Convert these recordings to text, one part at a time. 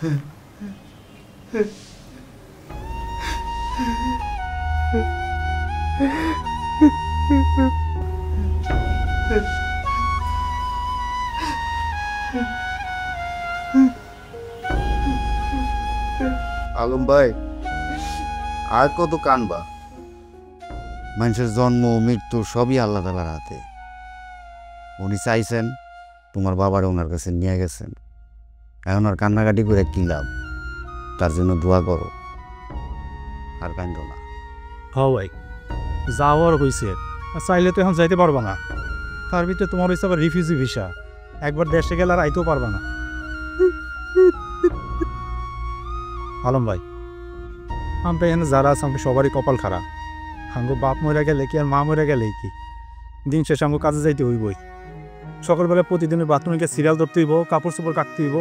আলম ভাই, আর কত কানবা? মানুষের জন্ম মৃত্যু সবই আল্লাহ তাআলার হাতে। উনি চাইছেন, তোমার বাবার ওনার কাছে নিয়ে গেছেন, এখন আর কান্নাকাটি করে কি লাভ? তার জন্য দোয়া করো, আর কান্দো না। হ ভাই, যাওয়ার হয়েছে, চাইলে তো এখন যাইতে পারবা না। তার ভিতরে তোমার হয়েছে আবার রিফিউজি ভিসা, একবার দেশে গেলে আর আইতেও পারবা না। আলম ভাই, আমরা এখানে যারা আছে আমাকে সবারই কপাল খারাপ। আঙ্গো বাপ মরে গেলে কি আর মা মরে গেলে কি, দিন শেষে আঙ্গো কাজে যাইতে হইবই। সকালবেলা প্রতিদিনের বাথরুমে গিয়ে সিরিয়াল ধরতে হইব, কাপড় চোপড় কাটতে হইব,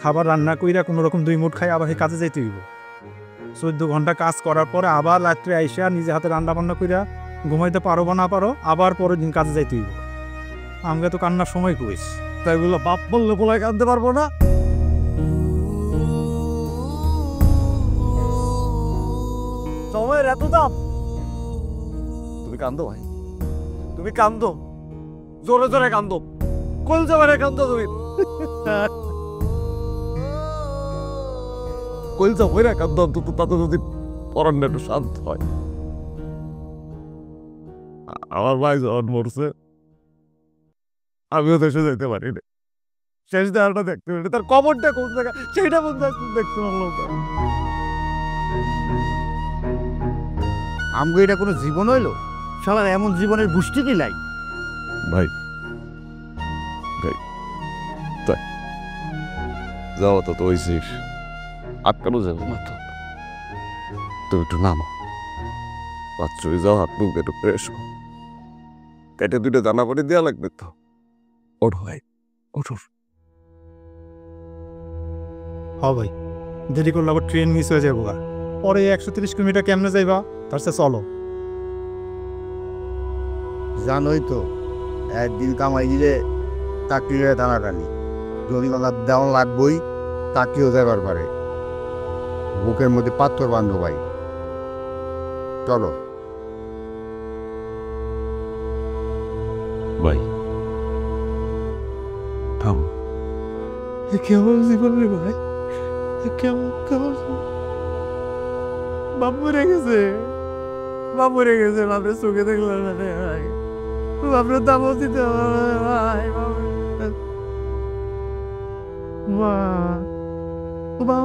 খাবার রান্না কইরা কোনো রকম 2 মুঠ খাই আবার সেই কাজে যাইতে হইব। 14 ঘন্টা কাজ করার পরে আবার রাত্রে আইসা নিজে হাতে রান্না বান্না কইরা ঘুমাইতে পারো বা না পারো, আবার পরের দিন কাজে যাইতে হইব। আমাকে তো কান্নার সময় কইস, তাই বললো বাপ বললে বলায় কাঁদতে পারবো না। সময়ের এত দাম। তুমি কান্দো ভাই, তুমি কান্দো, জোরে জোরে কান্দো, কলজা মারে কান্দো তুমি। কলজা ভরে কান্দো, অন্তত তাতে যদি পরান্না একটু শান্ত হয়। আমার ভাই যখন মরছে আমিও দেশে যেতে পারি না, শেষ দেওয়াটা দেখতে পারি, তার কবরটা কোন জায়গায় সেইটা বন্ধু দেখতে পারলাম না। আমগো এটা কোনো জীবন হইলো? শালার এমন জীবনের বুষ্টিকই নাই। ভাই ভাই, তাই যাওয়া তো হয়েছিস, আটকানো যাবে না তো। তুমি একটু নামো, বাথরুমে যাও, হাত মুখ একটু ফ্রেশ হো, পেটে 2টা দানা পানি দেওয়া লাগবে তো। ওঠো ভাই, ওঠো। হ ভাই, দেরি করলে আবার ট্রেন মিস হয়ে যাবো। পরে 130 কিলোমিটার কেমনে যাইবা, তার সাথে চলো। জানোই তো, একদিন কামাই দিলে চাকরির টানাটানি, জরিমানা দেওয়া লাগবই, চাকরিও যাবার পারে। বুকের মধ্যে পাথর বান্ধব ভাই, চলো। ভাই থাম। কেমন জীবন রে ভাই, কেমন কেমন বাপ মরে গেছে, বাপ মরে গেছে, বাপরে চোখে দেখলাম না রে ভাই, বাপরে দামও দিতে হবে ভাই। মা মা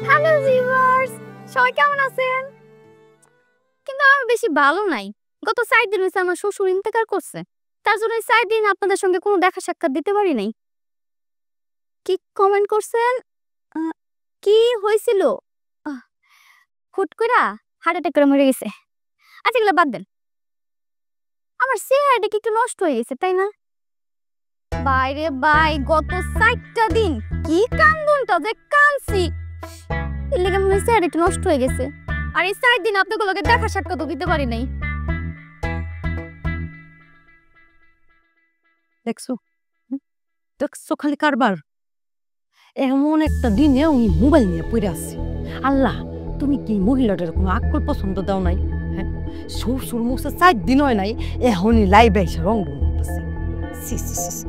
হ্যালো ভিউয়ার্স, সবাই কেমন আছেন? কিন্তু আমি বেশি ভালো নাই। গত 4 দিন হয়েছে আমার শ্বশুর ইন্তেকাল করছে, তার জন্য 4 দিন আপনাদের সঙ্গে কোনো দেখা সাক্ষাৎ দিতে পারি নাই। কি কমেন্ট করছেন? কি হয়েছিল? হুট কইরা হার্ট অ্যাটাক করে মরে গেছে। আচ্ছা এগুলো বাদ দেন, আমার চেহারাটা কি একটু নষ্ট হয়ে গেছে তাই না? বাইরে বাই, গত 4টা দিন কি কান্দনটা যে কানছি, এর লেগে মনে হচ্ছে চেহারা একটু নষ্ট হয়ে গেছে। আর এই 4 দিন আপনাগুলোকে দেখা সাক্ষাৎ দিতে পারি নাই। দেখছো দেখছো খালি কারবার। এমন একটা দিনে উনি মোবাইল নিয়ে পড়ে আছে। আল্লাহ, তুমি কি মহিলাটার কোনো আকল পছন্দ দাও নাই? হ্যাঁ, শ্বশুর মুখে 4 দিন হয় নাই এখনই লাইভে এসে রং রং করতেছে। সি সি সি সি।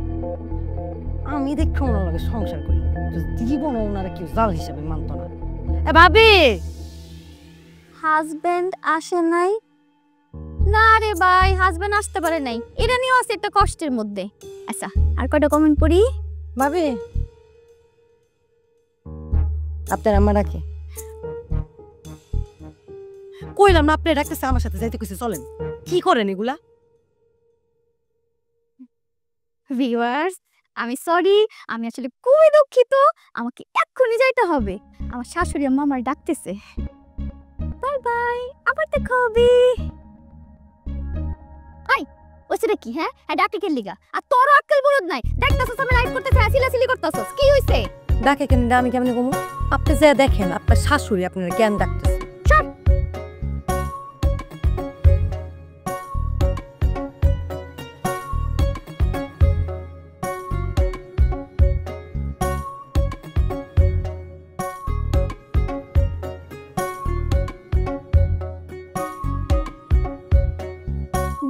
আমি দেখে ওনার লাগে সংসার করি, জীবন ওনারা কেউ জাল হিসাবে মানত না। এ ভাবি, হাজবেন্ড আসে নাই? না রে ভাই, হাজবেন্ড আসতে পারে নাই, এটা নিয়েও আছে একটা কষ্টের মধ্যে। আচ্ছা, আর কয়টা কমেন্ট পড়ি। ভাবি আপনার আম্মা ডাকে। কইলাম না আপনি ডাকতেছে, আমার সাথে যাইতে কইছে, চলেন। কি করেন এগুলা? ভিউয়ার্স, আমি সরি, আমি আসলে খুবই দুঃখিত, আমাকে এক্ষুনি যাইতে হবে, আমার শাশুড়ি আর মামার ডাকতেছে। বাই বাই, আবার দেখা হবে। আই ওইটা কি? হ্যাঁ ডাকে কে লিগা? আর তোর আক্কেল বলদ নাই, দেখতাছস আমি লাইভ করতেছি, সিলাসিলি করতাছস, কি হইছে? ডাকে কেন? আমি কেমনে কমু? আপনি যে দেখেন আপনার শাশুড়ি আপনার জ্ঞান ডাকতেছে।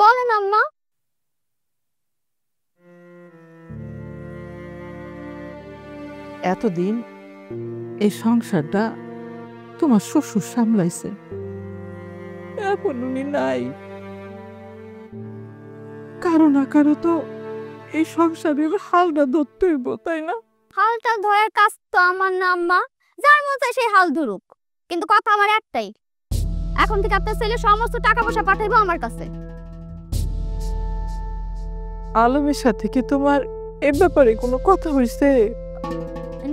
বলেন আম্মা। এতদিন এই সংসারটা তোমার শ্বশুর সামলাইছে, এখন উনি নাই, কারো না কারো তো এই সংসারের হালটা ধরতে হইব, তাই না? হালটা ধরার কাজ তো আমার না আম্মা, যার মন চায় সেই হাল ধরুক, কিন্তু কথা আমার একটাই, এখন থেকে আপনার ছেলে সমস্ত টাকা পয়সা পাঠাইবো আমার কাছে। আলমের সাথে কি তোমার এ ব্যাপারে কোনো কথা হয়েছে?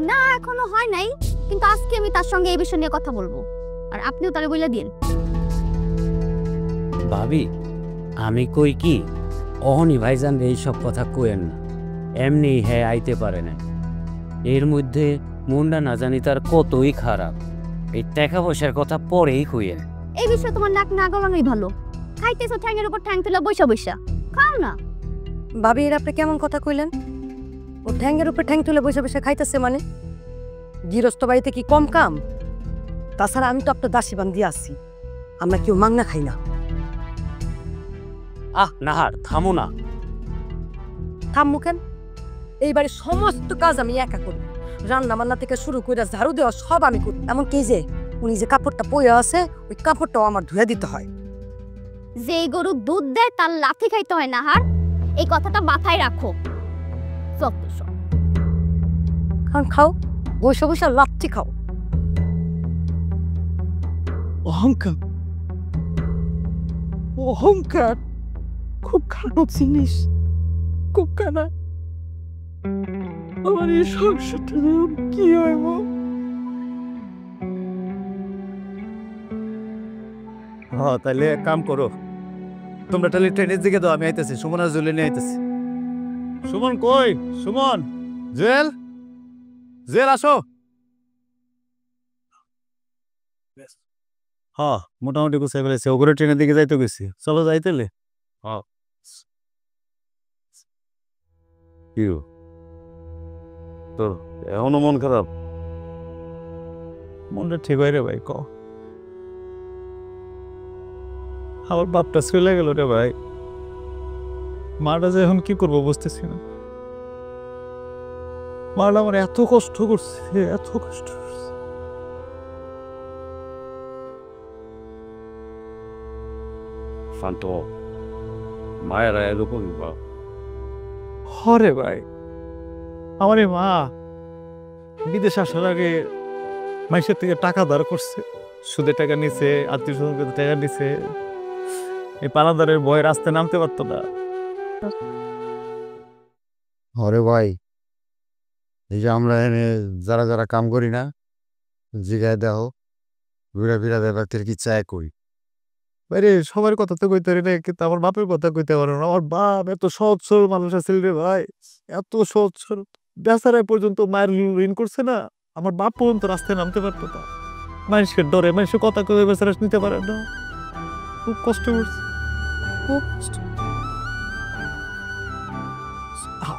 না এখনো হয় নাই, কিন্তু আজকে আমি তার সঙ্গে এই বিষয় নিয়ে কথা বলবো, আর আপনিও তারে বলে দিন। ভাবি আমি কই কি, অহনি ভাইজান এইসব কথা কইেন না, এমনি হ্যাঁ আইতে পারে না, এর মধ্যে মনটা না জানি তার কতই খারাপ, এই টাকা পয়সার কথা পরেই কইেন। এই বিষয়ে তোমার নাক না গলানোই ভালো, খাইতেছো ঠ্যাংয়ের উপর ঠ্যাং তুলে বৈশা বৈশা খাও না। ভাবি এর আপনি কেমন কথা কইলেন? ও ঠ্যাঙ্গের উপর ঠ্যাং তুলে বসে বসে খাইতেছে মানে? গৃহস্থ বাড়িতে কি কম কাম? তাছাড়া আমি তো আপনার দাসী বান্ধি আছি, আমরা কেউ মাংনা খাই না। নাহার থামো না। থাম্মু কেন? এই বাড়ির সমস্ত কাজ আমি একা করি, রান্না বান্না থেকে শুরু করে ঝাড়ু দেওয়া সব আমি করি। এমনকি যে উনি যে কাপড়টা পরে আছে ওই কাপড়টাও আমার ধুয়ে দিতে হয়। যেই গরু দুধ দেয় তার লাথি খাইতে হয় না হার, এই কথাটা মাথায় রাখো। কারণ খাও, বসে বসে লাচ্ছি খাও। অহংকার, অহংকার খুব খারাপ জিনিস, খুব খারাপ। আমার এই সংসারটা কি হইব? হ্যাঁ তাহলে এক কাম করো, তোমরা তাহলে ট্রেনের দিকে দাও, আমি আইতেছি, সুমন আর জুলে নিয়ে আইতেছি। সুমন কই? সুমন, জুয়েল, জুয়েল আসো। হ্যাঁ মোটামুটি গুছাই ফেলেছে, ওগুলো ট্রেনের দিকে যাইতে গেছি, চলো যাইতেলে। হ্যাঁ কি গো? তোর এখনো মন খারাপ? মনটা ঠিক হয় রে ভাই, ক আমার বাপটা চলে গেল রে ভাই, মাটা যে এখন কি করবো বুঝতেছি না। মাটা আমার এত কষ্ট করছে, এত কষ্ট করছে। শান্ত হ। মায়েরা এরকমই বা। হরে ভাই, আমার এই মা বিদেশ আসার আগে মানুষের থেকে টাকা ধার করছে, সুদের টাকা নিছে, আত্মীয় স্বজন টাকা নিছে, এই পানাদারের ভয়ে রাস্তায় নামতে পারতো না। হরে ভাই, এই যে আমরা এনে যারা যারা কাম করি না, জিগায় দেখো, ঘুরা ফিরা ব্যাপারটির কি চায় কই। বাইরে সবার কথা তো কইতে পারি না, কিন্তু আমার বাপের কথা কইতে পারো না। আমার বাপ এত সহজ সরল মানুষ আছে রে ভাই, এত সহজ সরল, বেচারায় পর্যন্ত মায়ের ঋণ করছে না, আমার বাপ পর্যন্ত রাস্তায় নামতে পারতো না। মানুষের ডরে, মানুষের কথা কয়ে বেচারা নিতে পারে না, খুব কষ্ট করছে, খুব কষ্ট।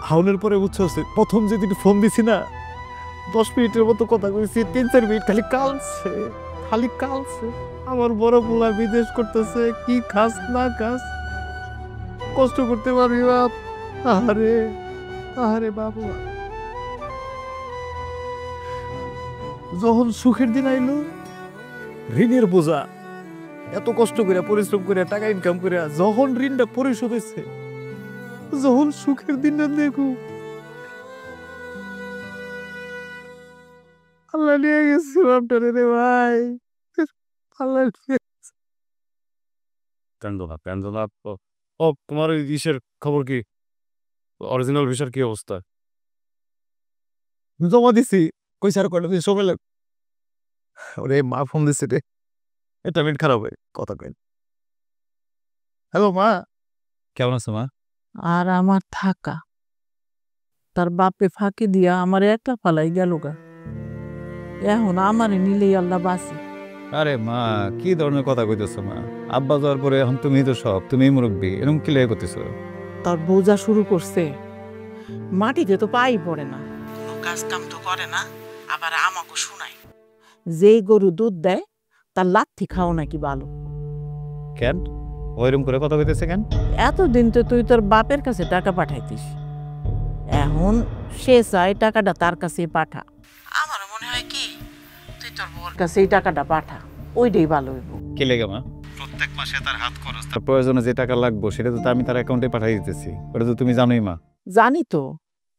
হাউনের পরে বুঝছো, প্রথম যেদিন ফোন দিছি না, 10 মিনিটের মতো কথা কইছি, 3-4 মিনিট খালি কাঁদছে, খালি কালছে। আমার বড় পোলা বিদেশ করতেছে, কি খাস না খাস কষ্ট করতে পারবি বাপ। আহারে আহারে বাবু, যখন সুখের দিন আইলো ঋণের বোঝা, এত কষ্ট করে পরিশ্রম করে টাকা ইনকাম করে যখন ঋণটা পরিশোধ হয়েছে, যখন সুখের দিনটা দেখু আল্লাহ নিয়ে গেছে বাপটারে রে ভাই, আল্লাহ নিয়ে গেছে। প্যান্ডোলা ও তোমার ওই ইসের খবর কি? অরিজিনাল ভিসার কি অবস্থা? জমা দিছি, কই স্যার কইলো যে সময় লাগ। ওরে মা ফোন দিছে রে, এটা মিনিট খারাপ হয় কথা কই। হ্যালো মা, কেমন আছো মা? আর আমার থাকা তার বাপে ফাঁকি দিয়া আমার একটা ফালাই গেল গা, এখন আমারে নিলেই আল্লাহ বাঁচি। আরে মা কি ধরনের কথা কইতেছো মা? আব্বা যাওয়ার পরে এখন তুমি তো সব, তুমি মুরব্বী, এরকম কি লেগে করতেছো? তার বোঝা শুরু করছে, মাটিতে তো পাই পড়ে না, কোনো কাজ কাম তো করে না, আবার আমাকে শোনায় যেই গরু দুধ দেয় তার লাথি খাও নাকি ভালো। কেন ওইরকম করে কথা কইতেছে কেন? এতদিন তো তুই তোর বাপের কাছে টাকা পাঠাইতিস, এখন সে চায় টাকাটা তার কাছে পাঠা। আমার মনে হয় কি তুই তোর বউর কাছে এই টাকাটা পাঠা, ওইটাই ভালো হইব। কি লেগে মা? প্রত্যেক মাসে তার হাত খরচ, তার প্রয়োজনে যে টাকা লাগবে সেটা তো আমি তার অ্যাকাউন্টে পাঠিয়ে দিতেছি, ওটা তো তুমি জানোই মা। জানি তো,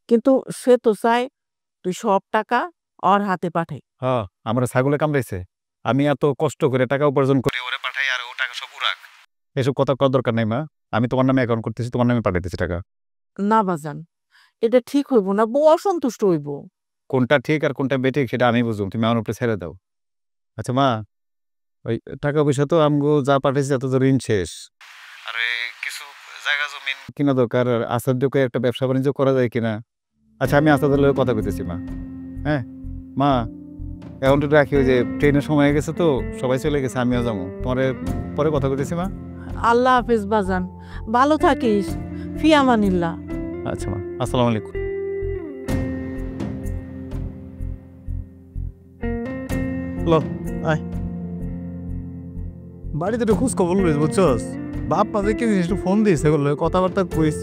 কিন্তু সে তো চায় তুই সব টাকা ওর হাতে পাঠাই। হ্যাঁ, আমরা ছাগলে কামড়াইছে, আমি এত কষ্ট করে টাকা উপার্জন করে ওরে পাঠাই আর ও টাকা সব উড়াক, এসব কথা করার দরকার নাই মা। আমি তোমার নামে অ্যাকাউন্ট করতেছি, তোমার নামে পাঠাইতেছি টাকা। না বাজান, এটা ঠিক হইব না, বউ অসন্তুষ্ট হইব। কোনটা ঠিক আর কোনটা বেঠিক সেটা আমি বুঝুম, তুমি আমার উপরে ছেড়ে দাও। আচ্ছা মা, ওই টাকা পয়সা তো আমগো যা পাঠাইছি এত তো ঋণ শেষ, আর কিছু জায়গা জমিন কিনা দরকার, আর আসার দিকে একটা ব্যবসা বাণিজ্য করা যায় কিনা। আচ্ছা আমি আসাদের লগে কথা কইতেছি মা। হ্যাঁ মা, অ্যাকাউন্টে রাখি, ওই যে ট্রেনের সময় হয়ে গেছে তো সবাই চলে গেছে, আমিও যাবো, তোমার পরে কথা কইতেছি মা। আল্লাহ হাফেজ বাজান, ভালো থাকিস, ফি আমানিল্লাহ। আচ্ছা মা, আসসালামু আলাইকুম। লো আয়, বাড়িতে একটু খোঁজ খবর লইস বুঝছস, বাপ মা দেখে একটু ফোন দিস, এগুলো কথাবার্তা কইস।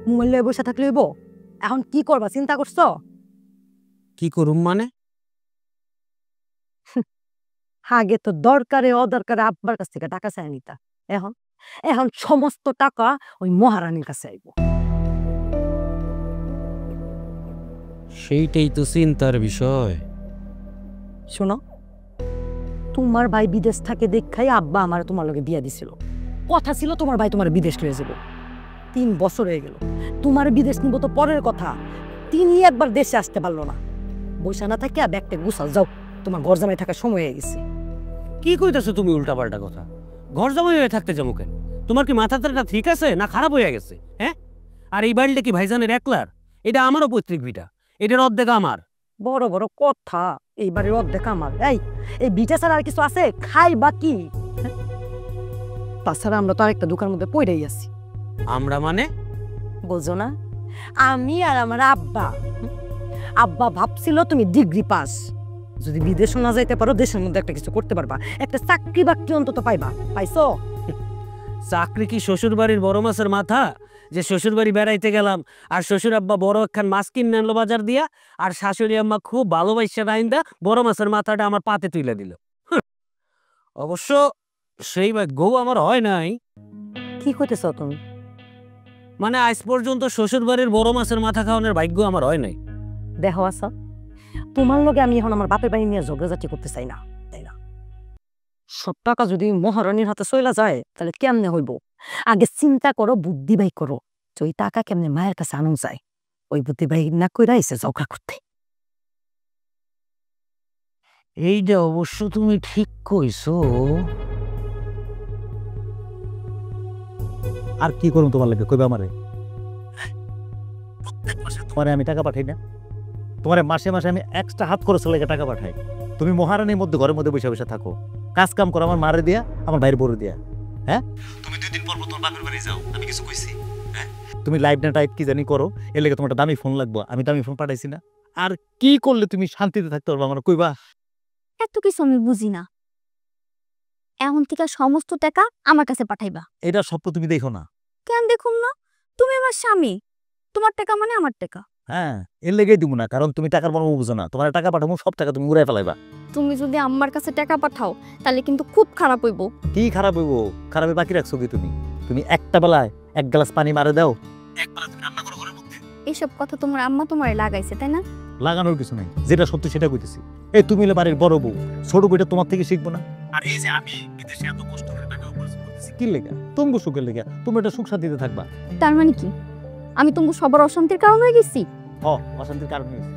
মোবাইল লয়ে বসে থাকলে হইব? এখন কি করবা চিন্তা করছো? কি করুম মানে? আগে তো দরকারে অদরকারে আব্বার কাছ থেকে টাকা চাই নিতা, এখন এখন সমস্ত টাকা ওই মহারানীর কাছে আইব। সেইটাই তো চিন্তার বিষয়। শোনো, তোমার ভাই বিদেশ থাকে দেখাই আব্বা আমার তোমার লগে বিয়া দিছিল, কথা ছিল তোমার ভাই তোমার বিদেশ লয়ে যাব। 3 বছর হয়ে গেল, তোমার বিদেশ নিব তো পরের কথা, তিনি একবার দেশে আসতে পারলো না। বৈশা না থাকে ব্যাগটা গুছাল যাও, তোমার ঘর জামাই থাকার সময় হয়ে গেছে। কি কইতাছো তুমি উল্টাপাল্টা কথা? ঘর জামাই হয়ে থাকতে যাবো কেন? তোমার কি মাথাটা ঠিক আছে না খারাপ হয়ে গেছে? হ্যাঁ, আর এই বাড়িটা কি ভাইজানের একলার? এটা আমারও পৈতৃক ভিটা, এটার অর্ধেক আমার। বড় বড় কথা, এইবারের অর্ধেক আমার। এই বিটা ছাড়া আর কিছু আছে? খাই বা কি? তাছাড়া আমরা তো আরেকটা দোকানের মধ্যে পড়েই আছি। আমরা মানে? বোঝো না, আমি আর আমার আব্বা। আব্বা ভাবছিল তুমি ডিগ্রি পাস, যদি বিদেশে না যাইতে পারো দেশের মধ্যে একটা কিছু করতে পারবা, একটা চাকরি বাকরি অন্তত পাইবা। পাইছো? চাকরি কি শ্বশুর বাড়ির বড় মাছের মাথা, যে শ্বশুর বাড়ি বেড়াইতে গেলাম আর শ্বশুর আব্বা বড় একখান মাছ কিনে আনলো বাজার দিয়া, আর শাশুড়ি আম্মা খুব ভালোবাসা রাইন্দা বড় মাছের মাথাটা আমার পাতে তুলে দিল। অবশ্য সেই ভাগ্য আমার হয় নাই। কি কইতেছ তুমি? মানে আজ পর্যন্ত শ্বশুর বাড়ির বড় মাছের মাথা খাওয়ানোর ভাগ্য আমার হয় নাই। দেখো আসা, তোমার লগে আমি এখন আমার বাপের বাড়ি নিয়ে ঝগড়াঝাটি করতে চাই না, তাই না? সব টাকা যদি মহারানীর হাতে চইলা যায় তাহলে কেমনে হইব? আগে চিন্তা করো, বুদ্ধি বাই করো, যে ওই টাকা কেমনে মায়ের কাছে আনো যায়। ওই বুদ্ধি বাই না কইরা এসে ঝগড়া করতে। এইটা অবশ্য তুমি ঠিক কইছো। আর কি করুন তোমার লাগে কইবা আমারে? তোমারে আমি টাকা পাঠাই না? তোমারে মাসে মাসে আমি এক্সট্রা হাত খরচ লেগে টাকা পাঠাই। তুমি মহারানীর মধ্যে ঘরের মধ্যে বসে বসে থাকো, কাজ কাম করো আমার মারে দিয়া, আমার ভাইয়ের বড় দিয়া। হ্যাঁ, তুমি 2 দিন পর তোমার বাপের বাড়ি যাও, আমি কিছু কইছি? হ্যাঁ, তুমি লাইভ না টাইপ কি জানি করো, এর লেগে তোমার দামি ফোন লাগবো, আমি দামি ফোন পাঠাইছি না? আর কি করলে তুমি শান্তিতে থাকতে পারবা আমার কইবা? এত কিছু আমি বুঝি না। এখন থেকে সমস্ত টাকা আমার কাছে পাঠাইবা। এটা স্বপ্ন তুমি দেখো না। কেন দেখুন না? তুমি আমার স্বামী, তোমার টাকা মানে আমার টাকা। হ্যাঁ, এর লেগেই দিব না, কারণ তুমি টাকার মর্ম বুঝো না। তোমার টাকা পাঠাবো, সব টাকা তুমি উড়াই ফেলাইবা। তুমি যদি আমার কাছে টাকা পাঠাও তাহলে কিন্তু খুব খারাপ হইব। কি খারাপ হইব? খারাপে বাকি রাখছো কি তুমি? তুমি একটা বেলায় এক গ্লাস পানি মারে দাও, এক বেলা তুমি রান্না করো ঘরের মধ্যে। এসব কথা তোমার আম্মা তোমারে লাগাইছে, তাই না? লাগানোর কিছু নাই, যেটা সত্যি সেটা কইতেছি। এই তুমি হলে বাড়ির বড় বউ, ছোট বউটা তোমার থেকে শিখবো না? আর এই যে আমি বিদেশে এত কষ্ট করে টাকা উপার্জন করতেছি কি লেগা? তুমি সুখের লেগা, তুমি এটা সুখ শান্তিতে থাকবা। তার মানে কি আমি তোমার সবার অশান্তির কারণ হয়ে গেছি? অশান্তির কারণ হয়েছে।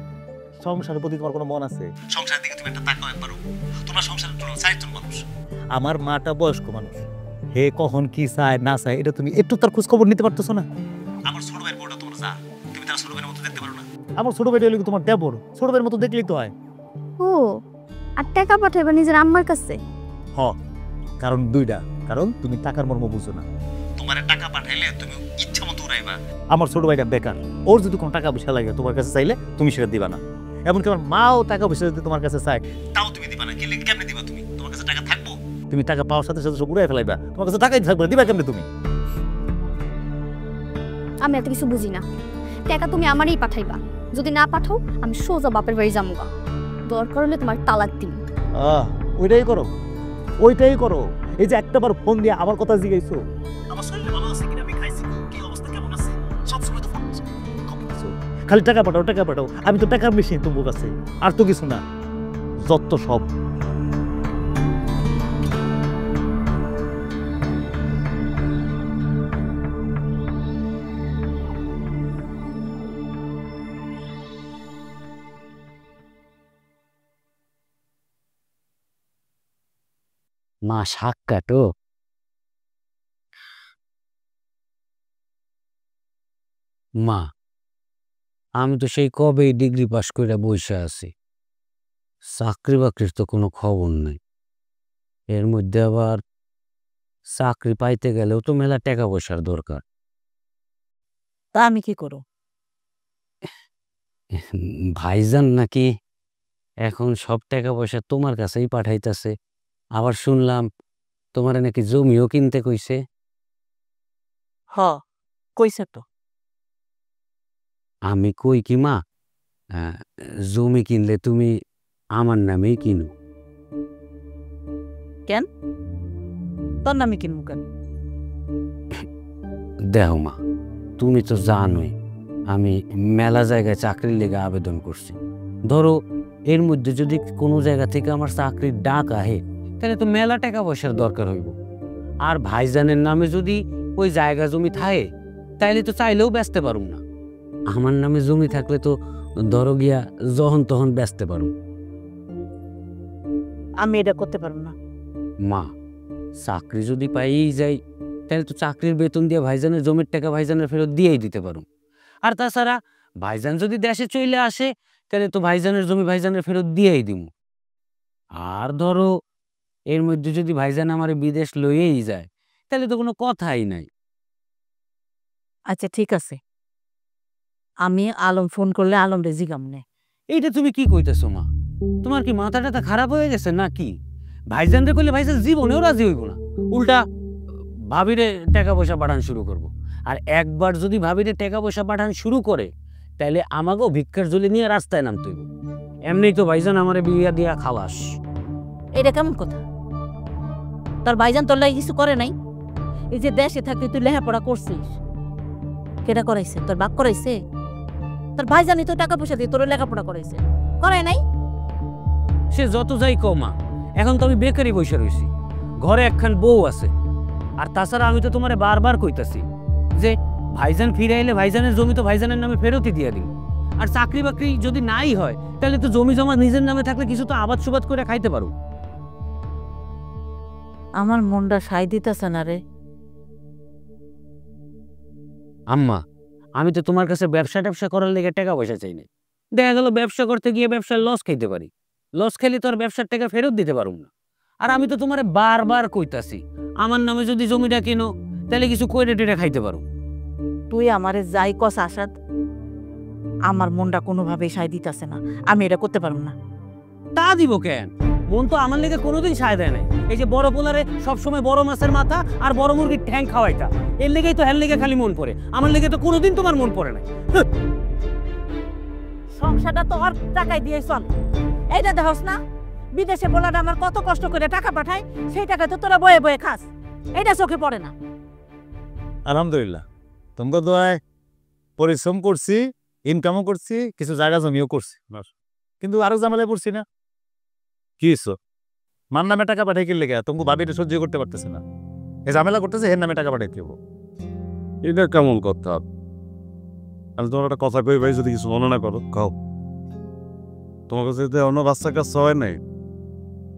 সংসারের প্রতি তোমার কোনো মন আছে? সংসারের দিকে তুমি একটা তাকাও একবারও। তোমার সংসারের জন্য চারজন মানুষ। আমার মাটা বয়স্ক মানুষ, হে কখন কি চায় না চায় এটা তুমি একটু তার খোঁজ খবর নিতে পারতেছো না? আমার ছোট ভাইয়ের বউটা তোমার যা, তুমি তার ছোট ভাইয়ের মতো দেখতে পারো না? আমার ছোট ভাইটা হলো তোমার দেবর, ছোট ভাইয়ের মতো দেখলেই তো হয়। ও, আর টাকা পাঠাইবা নিজের আম্মার কাছে? কারণ দুইটা, কারণ তুমি টাকার মর্ম বুঝো না। তোমার টাকা পাঠাইলে তুমি ইচ্ছা মতো উড়াইবা। আমার ছোট ভাইটা বেকার, ওর যদি কোনো টাকা পয়সা লাগে তোমার কাছে চাইলে তুমি সেটা দিবা না। এমনকি আমার মাও টাকা পয়সা যদি তোমার কাছে চায় তাও তুমি দিবা না। কেমনে দিবা তুমি? তোমার কাছে টাকা থাকবো? তুমি টাকা পাওয়ার সাথে সাথে সব উড়াই ফেলাইবা। তোমার কাছে টাকাই থাকবে না, দিবা কেমনে তুমি? আমি এত কিছু বুঝি না। টাকা তুমি আমারই পাঠাইবা, যদি না পাঠাও আমি সোজা বাপের বাড়ি যামুগা। দরকার হলে তোমার তালাক দিন। ওইটাই করো, ওইটাই করো। এই যে একটাবার ফোন দিয়ে আমার কথা জিজ্ঞাসো, আমার শরীরে ভালো আছে কিনা, আমি খাইছি কি অবস্থা, কেমন আছে, সব সময় তো ফোন করছো। খালি টাকা পাঠাও, টাকা পাঠাও। আমি তো টাকার মেশিন তোমার কাছে, আর তো কিছু না। যত সব মা শাক কাটো। মা, আমি তো সেই কবেই ডিগ্রি পাস করে বসে আছি, চাকরি বাকরির তো কোনো খবর নাই। এর মধ্যে আবার চাকরি পাইতে গেলেও তো মেলা টাকা পয়সার দরকার। তা আমি কি করো? ভাইজান নাকি এখন সব টাকা পয়সা তোমার কাছেই পাঠাইতেছে। আবার শুনলাম তোমার নাকি জমিও কিনতে কইছে। কইছে তো। আমি কই কি মা, জমি কিনলে তুমি আমার নামেই কিনো। কেন? তোর নামে কিনবো কেন? দেখো মা, তুমি তো জানোই আমি মেলা জায়গায় চাকরির লেগে আবেদন করছি। ধরো এর মধ্যে যদি কোনো জায়গা থেকে আমার চাকরির ডাক আহে তাহলে তো মেলা টাকা পয়সার দরকার হইব। আর ভাইজানের নামে যদি ওই জায়গা জমি থাকে তাইলে তো চাইলেও বেচতে পারুম না। আমার নামে জমি থাকলে তো ধরো গিয়া যখন তখন বেচতে পারুম। আমি এটা করতে পারবো না। মা, চাকরি যদি পাইই যাই তাহলে তো চাকরির বেতন দিয়ে ভাইজানের জমির টাকা ভাইজানের ফেরত দিয়েই দিতে পারো। আর তাছাড়া ভাইজান যদি দেশে চলে আসে তাহলে তো ভাইজানের জমি ভাইজানের ফেরত দিয়েই দিব। আর ধরো এর মধ্যে যদি ভাইজান আমার বিদেশ লইয়েই যায় তাহলে তো কোনো কথাই নাই। আচ্ছা ঠিক আছে, আমি আলম ফোন করলে আলম রে জিগাম নে। এইটা তুমি কি কইতেছো মা? তোমার কি মাথাটা খারাপ হয়ে গেছে নাকি? ভাইজান রে কইলে ভাইজান জীবনেও রাজি হইব না, উল্টা ভাবিরে টাকা পয়সা পাঠান শুরু করব। আর একবার যদি ভাবিরে টাকা পয়সা পাঠান শুরু করে তাহলে আমাকেও ভিক্ষার ঝুলি নিয়ে রাস্তায় নামতে হইব। এমনিই তো ভাইজান আমারে বিয়া দিয়া খালাস। এটা কেমন কথা? তোর ভাইজান তোর লাগে কিছু করে নাই? এই যে দেশে থাকতে তুই লেখাপড়া করছিস, কেটা করাইছে? তোর বাপ করাইছে? তোর ভাইজানই তো টাকা পয়সা দিয়ে তোর লেখাপড়া করাইছে, করায় নাই? সে যত যাই কমা, এখন তো আমি বেকারি বসে রয়েছি, ঘরে একখান বউ আছে। আর তাছাড়া আমি তো তোমারে বারবার কইতাছি যে ভাইজান ফিরে এলে ভাইজানের জমি তো ভাইজানের নামে ফেরতই দিয়ে দিন। আর চাকরি বাকরি যদি নাই হয় তাহলে তো জমি জমা নিজের নামে থাকলে কিছু তো আবাদ সুবাদ করে খাইতে পারো। আমার মনটা সাই দিতেছে না রে। আম্মা, আমি তো তোমার কাছে ব্যবসা ট্যাবসা করার লেগে টাকা পয়সা চাই না। দেখা গেল ব্যবসা করতে গিয়ে ব্যবসার লস খাইতে পারি, লস খেলে তো আর ব্যবসার টাকা ফেরত দিতে পারুম না। আর আমি তো তোমারে বারবার কইতাছি আমার নামে যদি জমিটা কিনো তাহলে কিছু কইরে টেরে খাইতে পারো। তুই আমারে যাই কস আসাদ, আমার মনটা কোনোভাবেই সায় দিতেছে না, আমি এটা করতে পারবো না। তা দিব কেন? মন তো আমার লেগে কোনোদিন সায় দেয় নাই। এই যে বড় পোলারে সবসময় বড় মাছের মাথা আর বড় মুরগির ঠ্যাং খাওয়াইতা, এর লেগেই তো হের লেগে খালি মন পড়ে, আমার লেগে তো কোনোদিন তোমার মন পড়ে নাই। সংসারটা তো আর টাকায় দিয়ে চল। এইটা দেখস না, বিদেশে বলাটা আমার কত কষ্ট করে টাকা পাঠায়, সেই টাকা তো তোরা বয়ে বয়ে খাস, এইটা চোখে পড়ে না। আলহামদুলিল্লাহ, তোমাকে দোয়ায় পরিশ্রম করছি, ইনকামও করছি, কিছু জায়গা জমিও করছি, কিন্তু আরো ঝামেলায় পড়ছি না। কি মার নামে টাকা পাঠাই কি লেগে তোমাকে ভাবিটা সহ্য করতে পারতেছে না, এই ঝামেলা করতেছে, এর নামে টাকা পাঠাইতে হবো। এটা কেমন কথা? আমি তোমার একটা কথা কই ভাই, যদি কিছু মনে না করো খাও। তোমার কাছে যদি অন্য বাচ্চা কাচ্চা হয় নাই,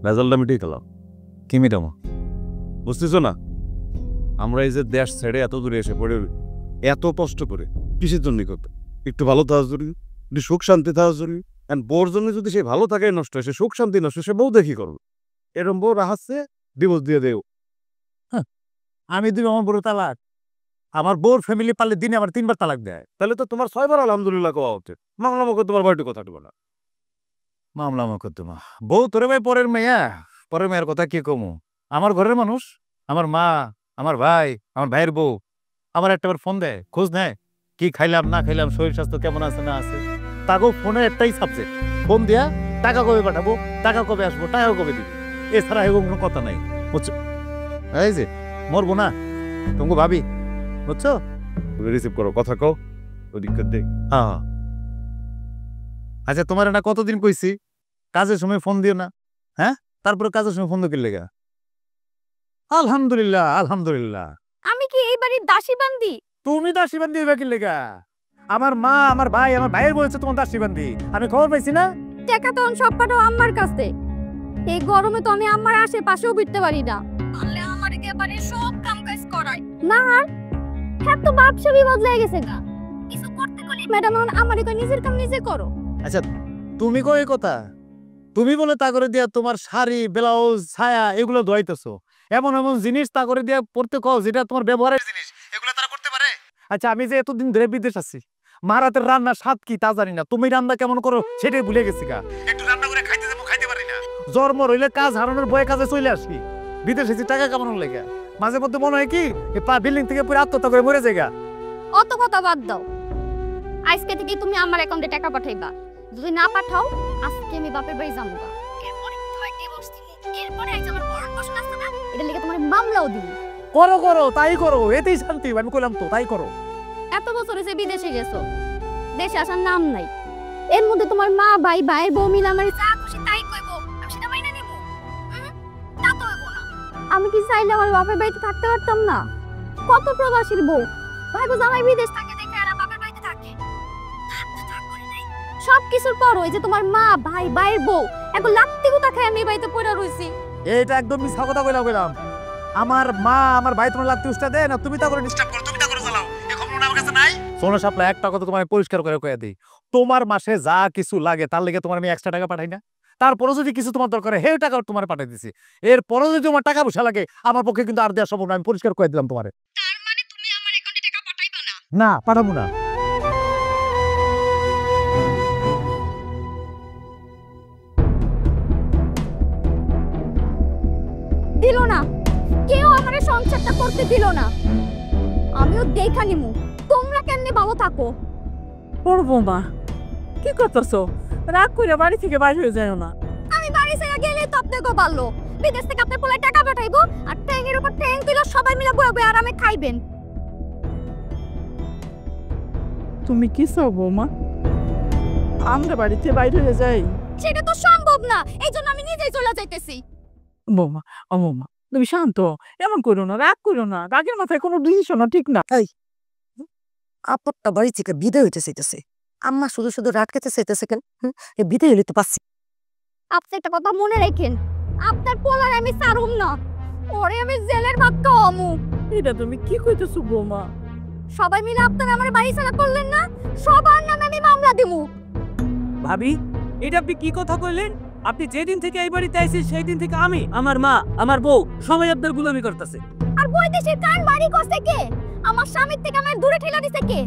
রেজাল্টটা মিটিয়ে গেলাম। কি মিটামো? বুঝতেছো না, আমরা এই যে দেশ ছেড়ে এত দূরে এসে পড়ে এত কষ্ট করে কিসের জন্য করতে? একটু ভালো থাকা জরুরি, একটু সুখ শান্তি থাকা জরুরি। বোর জন্য যদি সে ভালো থাকে নষ্ট হয়, সে সুখ শান্তি নষ্ট, সে বউ দেখি করবে। এরকম বউ রাহাচ্ছে, ডিভোর্স দিয়ে দেও। আমি দিব আমার বড় তালাক? আমার বোর ফ্যামিলি পারলে দিনে আমার 3 বার তালাক দেয়। তাহলে তো তোমার 6 বার আলহামদুলিল্লাহ কোয়া উচিত। মামলা মুখে তোমার বাড়িতে কথা দিব না। মামলা মকদ্দমা বউ তোরে ভাই, পরের মেয়ের কথা কি কমু? আমার ঘরের মানুষ, আমার মা, আমার ভাই, আমার ভাইয়ের বউ আমার একটাবার ফোন দেয়, খোঁজ নেয়, কি খাইলাম না খাইলাম, শরীর স্বাস্থ্য কেমন আছে না আছে। তাকেও ফোনে একটাই সাবজেক্ট, ফোন দিয়া টাকা কবে পাঠাবো, টাকা কবে আসবো, টাকা কবে দিবি, এছাড়া এরকম কোনো কথা নাই। বুঝছো? এই যে মরবো না তোমাকে ভাবি, বুঝছো? রিসিভ করো, কথা কও, ওদিকে দেখ। হ্যাঁ, আচ্ছা তোমার না কতদিন কইছি কাজের সময় ফোন দিও না, হ্যাঁ? তারপরে কাজের সময় ফোন দিলে গা। আলহামদুলিল্লাহ, আলহামদুলিল্লাহ। আমি কি এই বাড়ির দাসী বান্দি? তুমি দাসী বান্দি হইবা কি লেগা? আমার মা, আমার ভাই, আমার ভাইয়ের বলছে তোমার দাসী বান্দি, আমি খবর পাইছি না? টাকা তো সব কাটো আমার কাছে। এই গরমে তো আমি আমার আশেপাশেও বিটতে পারি না। পারলে আমার একেবারে সব কাম কাজ করাই না। আর হ্যাঁ, তো ব্যবসাবি বদলে গেছে গা। কিছু করতে গেলে ম্যাডাম আমার কই নিজের কাম নিজে করো। আচ্ছা তুমি কই এই কথা? তুমি বলে তা করে দিয়া তোমার শাড়ি, ব্লাউজ, ছায়া এগুলো ধোয়াইতেছো, এমন এমন জিনিস তা করে দিয়া পড়তে কও যেটা তোমার ব্যবহারের জিনিস, এগুলো তারা করতে পারে? আচ্ছা আমি যে এতদিন ধরে বিদেশ আছি, মার হাতের রান্নার স্বাদ কি তা জানি না, তুমি রান্না কেমন করো সেটাই ভুলে গেছি গা। একটু রান্না করে খাইতে দেবো, খাইতে পারি না। জন্ম রইলে কাজ হারানোর ভয়ে কাজে চলে আসি, বিদেশ এসে টাকা কামানোর লেগে। মাঝে মধ্যে মনে হয় কি বিল্ডিং থেকে পুরো আত্মহত্যা করে মরে যায় গা। অত কথা বাদ দাও। আজকে থেকে তুমি আমার অ্যাকাউন্টে টাকা পাঠাইবা। যদি না পাঠাও আজকে আমি বাপের বাড়ি যাবো গা। এরপরে তোমার ডিভোর্স দিবো। এরপরে আজ আমার বড় প্রশ্ন আছে না, এটা লেগে তোমার মামলাও দিব। করো করো, তাই করো, এতেই শান্তি। আমি কইলাম তো তাই করো। এত বছর এসে বিদেশে গেছো, দেশে আসার নাম নাই। এর মধ্যে তোমার মা, ভাই, ভাইয়ের বউ মিলে আমার যা খুশি তাই কইবো, আমি সেটা মাইনা নেব? তা তো হইব না। আমি কি চাইলে আমার বাপের বাড়িতে থাকতে পারতাম না? কত প্রবাসীর বউ, ভাই বউ জামাই বিদেশ থাকে দেখে আর বাপের বাড়িতে থাকে। সব কিছুর পর ওই যে তোমার মা, ভাই, ভাইয়ের বউ এখন লাত্তি গুতা খায় আমি বাড়িতে পড়ে রইছি। এইটা একদম মিছা কথা কইলাম। আমার মা, আমার ভাই তোমার লাত্তি উস্তা দেয় না, তুমি তা করে ডিস্টার্ব করো, তুমি তা করে চালাও। এই খবর আমার কাছে নাই। সোনা সাপলা একটা কথা তোমায় পরিষ্কার করে কইয়া দেই, তোমার মাসে যা কিছু লাগে তার লেগে তোমার আমি এক্সট্রা টাকা পাঠাই না। তারপরে যদি কিছু তোমার দরকার হয় সেই টাকা তোমার পাঠাই দিছি। এরপরে যদি তোমার টাকা পয়সা লাগে আমার পক্ষে কিন্তু আর দেওয়া সম্ভব না, আমি পরিষ্কার করে দিলাম তোমারে। তার মানে তুমি আমার অ্যাকাউন্টে টাকা পাঠাইবা না? না, পাঠাবো না। দিল না, কেউ আমার সংসারটা করতে দিল না। আমিও দেখা নিমু তোমরা কেমনে ভালো থাকো। ওর বৌমা কি করতেছো? রাগ করে বাড়ি থেকে বাইরে হয়ে যায় না। আমি বাড়ি ছেড়ে গেলে তো আপনাকে পারলো, বিদেশ থেকে আপনার পোলায় টাকা পাঠাইবো আর ট্যাঙ্গের উপর ট্যাঙ্ক দিল, সবাই মিলে বয়ে বয়ে আরামে খাইবেন। তুমি কি চাও বৌমা? আমরা বাড়িতে বাইরে হয়ে যাই? সেটা তো সম্ভব না, এই জন্য আমি নিজেই চলে যাইতেছি। বৌমা, ও বৌমা তুমি শান্ত, এমন করো না, রাগ করো না। রাগের মাথায় কোনো ডিসিশন ঠিক না। আপদটা বাড়ি থেকে বিদায় হইতে চাইতেছে, আম্মা শুধু শুধু রাত খেতে চাইতেছে কেন? বিদায় হইলে তো পাচ্ছি। আপনি একটা কথা মনে রাখেন, আপনার পোলার আমি ছাড়ুম না, ওরে আমি জেলের ভাত খাওয়ামু। এটা তুমি কি কইতেছো বৌমা? সবাই মিলে আপনারা আমার বাড়ি ছাড়া করলেন না, সবার নামে আমি মামলা দিমু। ভাবি, এটা আপনি কি কথা কইলেন? আপনি যেদিন থেকে এই বাড়িতে আইছেন সেই দিন থেকে আমি, আমার মা, আমার বউ সবাই আপনার গোলামি করতেছে। আর বৈদেশিক কান বাড়ি করছে কে? আমার স্বামীর থেকে আমার দূরে ঠেলা দিছে কে?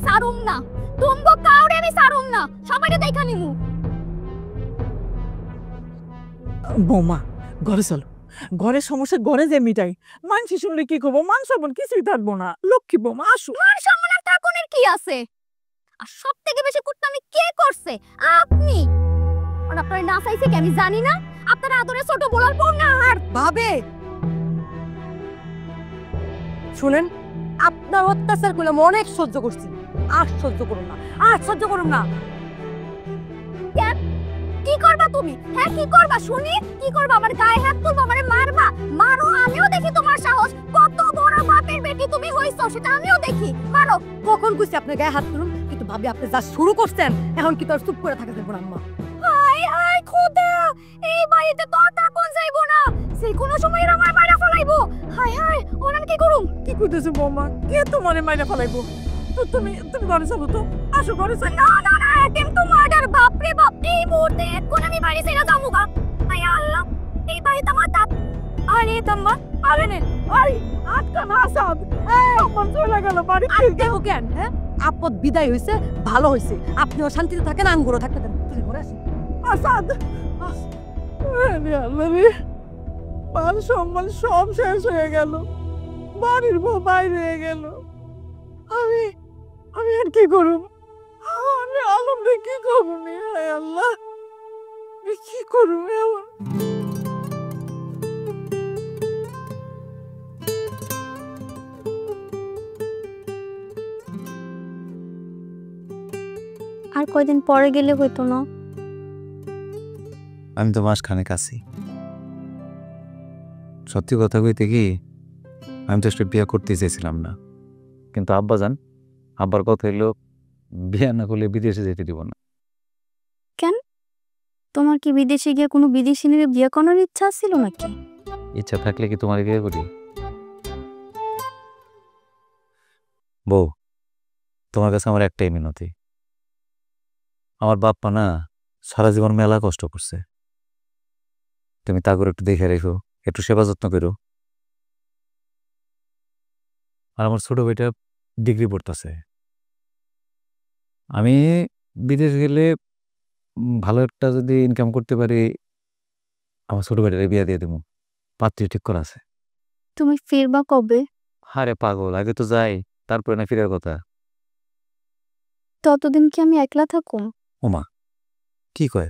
সারুম না, তুমগো কাউরে আমি সারুম না, সবাইকে দেখা নিমু। বৌমা ঘরে চলো, ঘরের সমস্যা ঘরে যে মিটাই। মানুষ শুনলে কি করবো? মান সম্মান কিছুই থাকবো না। লক্ষ্মী বৌমা আসো। মান সম্মান আর থাকুনের কি আছে? আর সব থেকে বেশি কুটনামি কে করছে? আপনি। আর আপনার না চাইছে কি আমি জানি না? আপনার আদরে ছোট বলার পর না আর ভাবে শুনেন, আপনার অত্যাচার করলে আমি অনেক সহ্য করছি, আর সহ্য করুন না, আর সহ্য করুন না। কি করবা তুমি? হ্যাঁ কি করবা শুনি? কি করবা? আমার গায়ে হাত তুলবা, আমারে মারবা? মারো, আমিও দেখি তোমার সাহস। কত বড় বাপের বেটি তুমি হইছো সেটা আমিও দেখি। মারো। কখন কইছি আপনার গায়ে হাত তুলুন, কিন্তু ভাবি আপনি যা শুরু করছেন এখন কি তোর চুপ করে থাকা যাবে না আম্মা? হায় হায় খোদা, এই বাড়িতে তো আর থাকুন যাইবো না, যে কোনো সময় এরা আমার মারা ফলাইবো। হায় হায়, ওনান কি করুম? কি কইতেছো বৌমা? কে তোমারে মাইরা ফেলাইবো? তো তুমি ঘরে চলো তো, আসো ঘরে চলো। না না না, একেম তো মার্ডার। বাপ রে বাপ, এই মুহূর্তে এখন আমি বাড়ি ছেড়ে যাবো গা। হায় আল্লাহ, এই বাড়িতে আমার দাঁত। আরে তাম্মা, আরে নে, আরে আটকা না আসাদ, আমার চলে গেল বাড়ি। দেবো কেন? হ্যাঁ, আপদ বিদায় হয়েছে, ভালো হয়েছে। আপনিও শান্তিতে থাকেন, আঙ্গুরও থাকতে দেন। তুমি ঘরে আসেন। আসাদ, আরে আল্লাহ রে, মান সম্মান সব শেষ হয়ে গেল। বাড়ির বউ বাইরে হয়ে গেল। আমি আমি আর কি করব? আমি আলমরে কি করবো? হায় আল্লাহ, আমি কি করবো এখন? আর কয়দিন পরে গেলে হইতো না? আমি তো মাসখানেক আছি। সত্যি কথা কইতে কি, আমি তো আসলে বিয়ে করতে চাইছিলাম না, কিন্তু আব্বা জান, আব্বার কথা হইলো বিয়ে না করলে বিদেশে যেতে দিব না। তোমার কি বিদেশে গিয়ে কোনো বিদেশি নিয়ে বিয়ে করার ইচ্ছা ছিল নাকি? ইচ্ছা থাকলে কি তোমার বিয়ে করি? বউ, তোমার কাছে আমার একটাই মিনতি। আমার বাপ্পা না সারা জীবন মেলা কষ্ট করছে, তুমি তা করে একটু দেখে রেখো, একটু সেবা যত্ন করো। আর আমার ছোট ভাইটা ডিগ্রি পড়তেছে। আমি বিদেশ গেলে ভালো একটা যদি ইনকাম করতে পারি, আমার ছোট ভাইটারে বিয়ে দিয়ে দেবো। পাত্রী ঠিক করা আছে। তুমি ফিরবা কবে? আরে পাগল, আগে তো যাই, তারপরে না ফিরার কথা। ততদিন কি আমি একলা থাকুম? ওমা, কি কয়?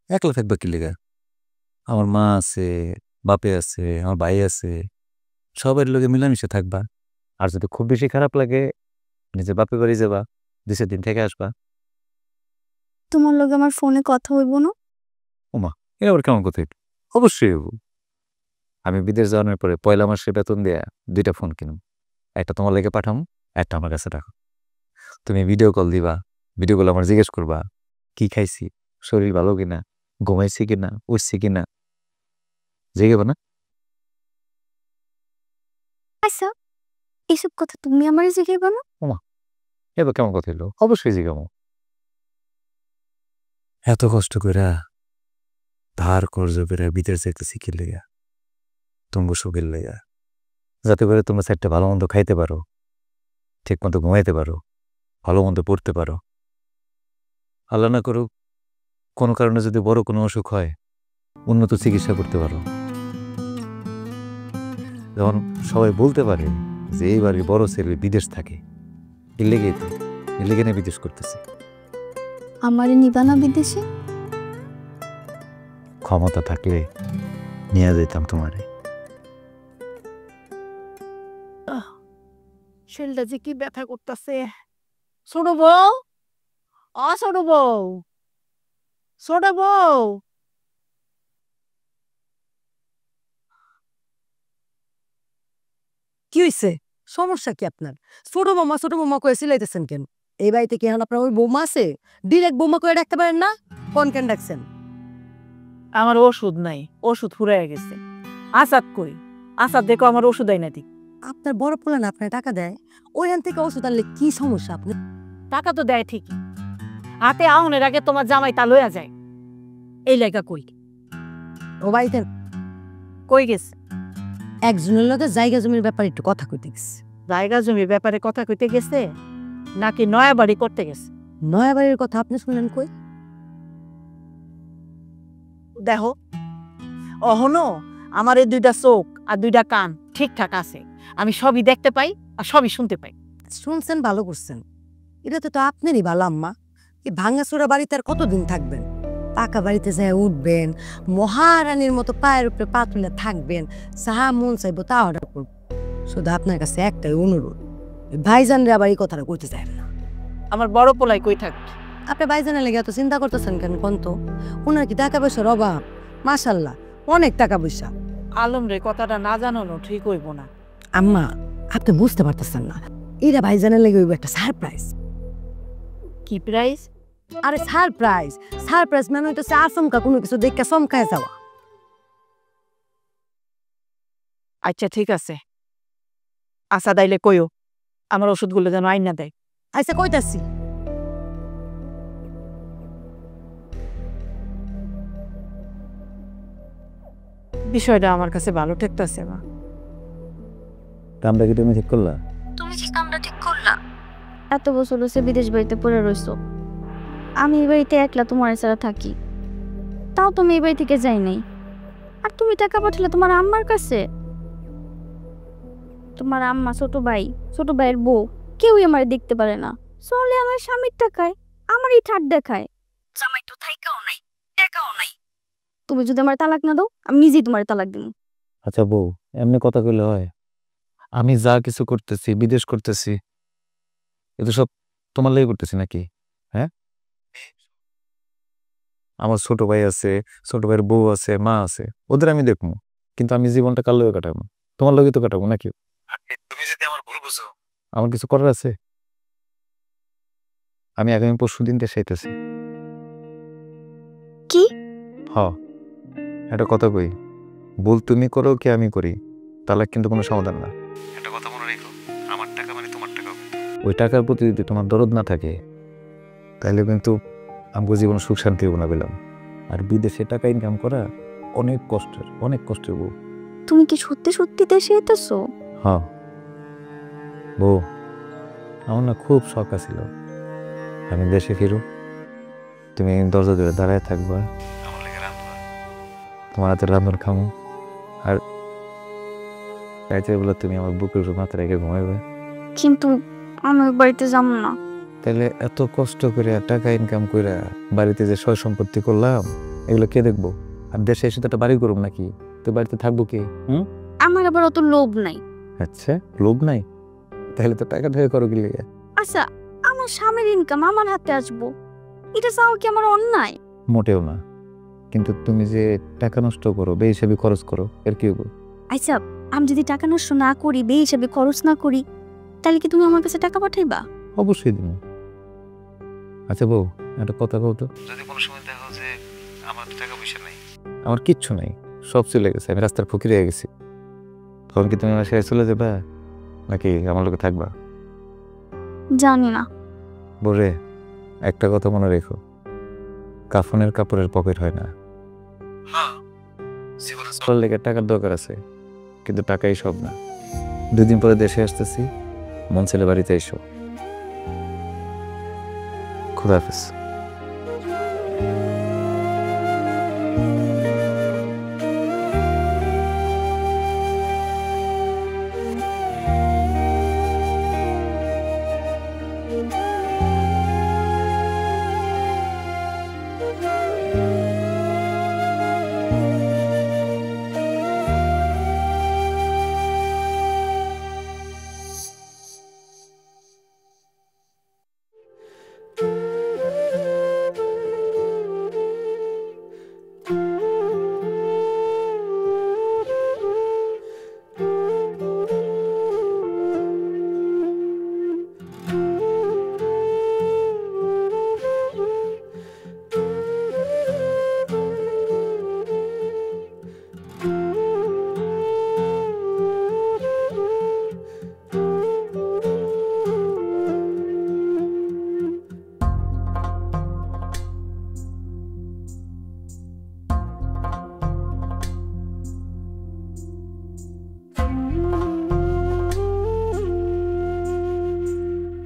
একলা থাকবা কি লেগা? আমার মা আছে, বাপে আছে, আমার ভাই আছে, সবার লোকে মিলামিশে থাকবা। আর যদি খুব বেশি খারাপ লাগে, নিজের বাপে বাড়ি যাবা, 2 দিন থেকে আসবা। তোমার লগে আমার ফোনে কথা হইব না? ওমা, এ আবার কেমন কথা? অবশ্যই হইব। আমি বিদেশ যাওয়ার পরে 1লা মাসে বেতন দিয়ে 2টা ফোন কিনুম। একটা তোমার লেগে পাঠাম, একটা আমার কাছে রাখো। তুমি ভিডিও কল দিবা, ভিডিও কল আমার জিজ্ঞেস করবা কি খাইছি, শরীর ভালো কিনা, ঘুমাইছি কিনা, উঠছি কিনা, জেগেবা না? আচ্ছা, এসব কথা তুমি আমারে জিজ্ঞাসা না? এবার কেমন কথা হইলো? অবশ্যই জিজ্ঞামো। এত কষ্ট কইরা ধার কর্জ করে বিদেশ যাইতেছি কি লেগা? তুমি সুখের লেগা, যাতে করে তোমরা 4টা ভালো মন্দ খাইতে পারো, ঠিক মতো ঘুমাইতে পারো, ভালো মন্দ পড়তে পারো। আল্লাহ না করুক কোনো কারণে যদি বড় কোনো অসুখ হয়, উন্নত চিকিৎসা করতে পারো। যেমন সবাই বলতে পারে যে এই বাড়ির বড় ছেলে বিদেশ থাকে, এর লেগেই তো, এর লেগে না বিদেশ করতেছি। আমারে নিবা না বিদেশে? ক্ষমতা থাকলে নিয়ে যেতাম তোমারে। শরীরটা যে কি ব্যথা করতেছে। ছোট বউ, ছোট বউ, ছোট বউ। কি হয়েছে? সমস্যা কি আপনার? ছোট বৌমা কয়ে সিলাইতেছেন কেন? এই বাড়িতে কি এখন আপনার ওই বৌমা আছে? ডিরেক্ট বৌমা কয়ে ডাকতে পারেন না? কোন কেন ডাকছেন? আমার ওষুধ নাই, ওষুধ ফুরাইয়া গেছে। আসাদ কই? আসাদ দেখো আমার ওষুধ আইনা দিক। আপনার বড় পোলা না আপনার টাকা দেয়, ওইখান থেকে ওষুধ আনলে কি সমস্যা আপনার? টাকা তো দেয় ঠিকই, হাতে আউনের আগে তোমার জামাই তা লইয়া যায়। এই লাইকা কই? ও বাড়িতে কই গেছে? একজনের লগে জায়গা জমির ব্যাপারে একটু কথা কইতে গেছে। জায়গা জমির ব্যাপারে কথা কইতে গেছে? নাকি নয়া বাড়ি করতে গেছে? নয়া বাড়ির কথা আপনি শুনলেন কই? দেখো অহনো আমার এই 2টা চোখ আর 2টা কান ঠিকঠাক আছে। আমি সবই দেখতে পাই আর সবই শুনতে পাই। শুনছেন, ভালো করছেন। এটাতে তো আপনারই ভালো আম্মা। এই ভাঙাচোরা বাড়িতে আর কতদিন থাকবেন? পাকা বাড়িতে যায় উঠবেন, মহারানীর মতো পায়ের উপরে পা তুলে থাকবেন, যাহা মন চাইবো তা অর্ডার করব। শুধু আপনার কাছে একটাই অনুরোধ, ভাইজানরে আবার এই কথাটা কইতে চাই না। আমার বড় পোলাই কই থাক? আপনি ভাইজানের লেগে এত চিন্তা করতেছেন কেন কন্ত? ওনার কি টাকা পয়সার অভাব? মাশাল্লাহ অনেক টাকা পয়সা। আলম রে কথাটা না জানানো ঠিক হইব না। আম্মা আপনি বুঝতে পারতেছেন না, এরা ভাইজানের লেগে হইব একটা সারপ্রাইজ। কি প্রাইস? আরে সারপ্রাইজ, সারপ্রাইজ মানে হইতেছে আচমকা কোনো কিছু দেখে চমকায় যাওয়া। আচ্ছা ঠিক আছে, আশা দাইলে কইও আমার ওষুধগুলো যেন আইনা দেয়। আচ্ছা কইতাছি। বিষয়টা আমার কাছে ভালো ঠেকতেছে না। কামটা কি তুমি ঠিক করলা? তুমি কি কামটা ঠিক করলা? এত বছর হচ্ছে বিদেশ বাড়িতে পড়ে রইছো, আমি এই বাড়িতে একলা তোমার ছাড়া থাকি, তাও তুমি এই বাড়ি থেকে যাই নাই। আর তুমি টাকা পাঠালে তোমার আম্মার কাছে। তোমার আম্মা, ছোট ভাই, ছোট ভাইয়ের বউ কেউই আমার দেখতে পারে না। চলে আমার স্বামীর টাকায় আমারই ঠাট দেখায়। জামাই তো থাইকাও নাই, টাকাও নাই। তুমি যদি আমার তালাক না দাও, আমি নিজেই তোমার তালাক দিব। আচ্ছা বউ, এমনি কথা কইলে হয়? আমি যা কিছু করতেছি, বিদেশ করতেছি, এ তো সব তোমার লেগে করতেছি নাকি? হ্যাঁ, আমার ছোট ভাই আছে, ছোট ভাইয়ের বউ আছে, মা আছে, ওদের আমি দেখবো, কিন্তু আমি জীবনটা কার লগে কাটাবো? তোমার লগে তো কাটাবো নাকি? তুমি যদি আমার ভুল বুঝো, আমার কিছু করার আছে? আমি আগামী পরশুদিন দেশে আইতেছি। কি? হ, একটা কথা কই, ভুল তুমি করো কি আমি করি, তালাক কিন্তু কোনো সমাধান না। একটা কথা মনে রেখো, আমার টাকা মানে তোমার টাকা। ওই টাকার প্রতি যদি তোমার দরদ না থাকে, তাহলে কিন্তু আমাকে জীবন সুখ শান্তি হবো না পেলাম। আর বিদেশে টাকা ইনকাম করা অনেক কষ্টের বউ। তুমি কি সত্যি সত্যি দেশে যেতেছো? হ্যাঁ বউ, আমার না খুব শখ আছিল আমি দেশে ফিরু, তুমি দরজা ধরে দাঁড়ায় থাকবা, আমার লেগে রাঁধবা, তোমার হাতে রাঁধুন খামো, আর চাইতে বলে তুমি আমার বুকের উপর মাথা রেখে ঘুমাইবে। কিন্তু আমি ওই বাড়িতে যাব না। তাহলে এত কষ্ট করে টাকা ইনকাম করে বাড়িতে যে সয় সম্পত্তি করলাম, এগুলো কে দেখবো? আর দেশে এসে তো একটা বাড়ি করুম নাকি? তো বাড়িতে থাকবো কে? আমার আবার অত লোভ নাই। আচ্ছা, লোভ নাই? তাহলে তো টাকা ঢেকে করো কি লেগে? আচ্ছা, আমার স্বামীর ইনকাম আমার হাতে আসবো, এটা চাও কি আমার অন্যায়? মোটেও না, কিন্তু তুমি যে টাকা নষ্ট করো, বেহিসাবি খরচ করো, এর কি হবো? আচ্ছা, আমি যদি টাকা নষ্ট না করি, বে হিসাবে খরচ না করি, তাহলে কি তুমি আমার কাছে টাকা পাঠাইবা? অবশ্যই দিব। আচ্ছা বউ, একটা কথা বলতো, যদি কোনো সময় দেখো যে আমার টাকা পয়সা নাই, আমার কিচ্ছু নাই, সব চলে গেছে, আমি রাস্তার ফকির হয়ে গেছি, তখন কি তুমি আমার সাথে চলে যাবা নাকি আমার লোকে থাকবা? জানি না। বরে, একটা কথা মনে রেখো, কাফনের কাপড়ের পকেট হয় না। জীবনের লেগে টাকার দরকার আছে, কিন্তু টাকাই সব না। 2 দিন পরে দেশে আসতেছি, মন ছেলে বাড়িতে এসো। খুদা হাফেজ।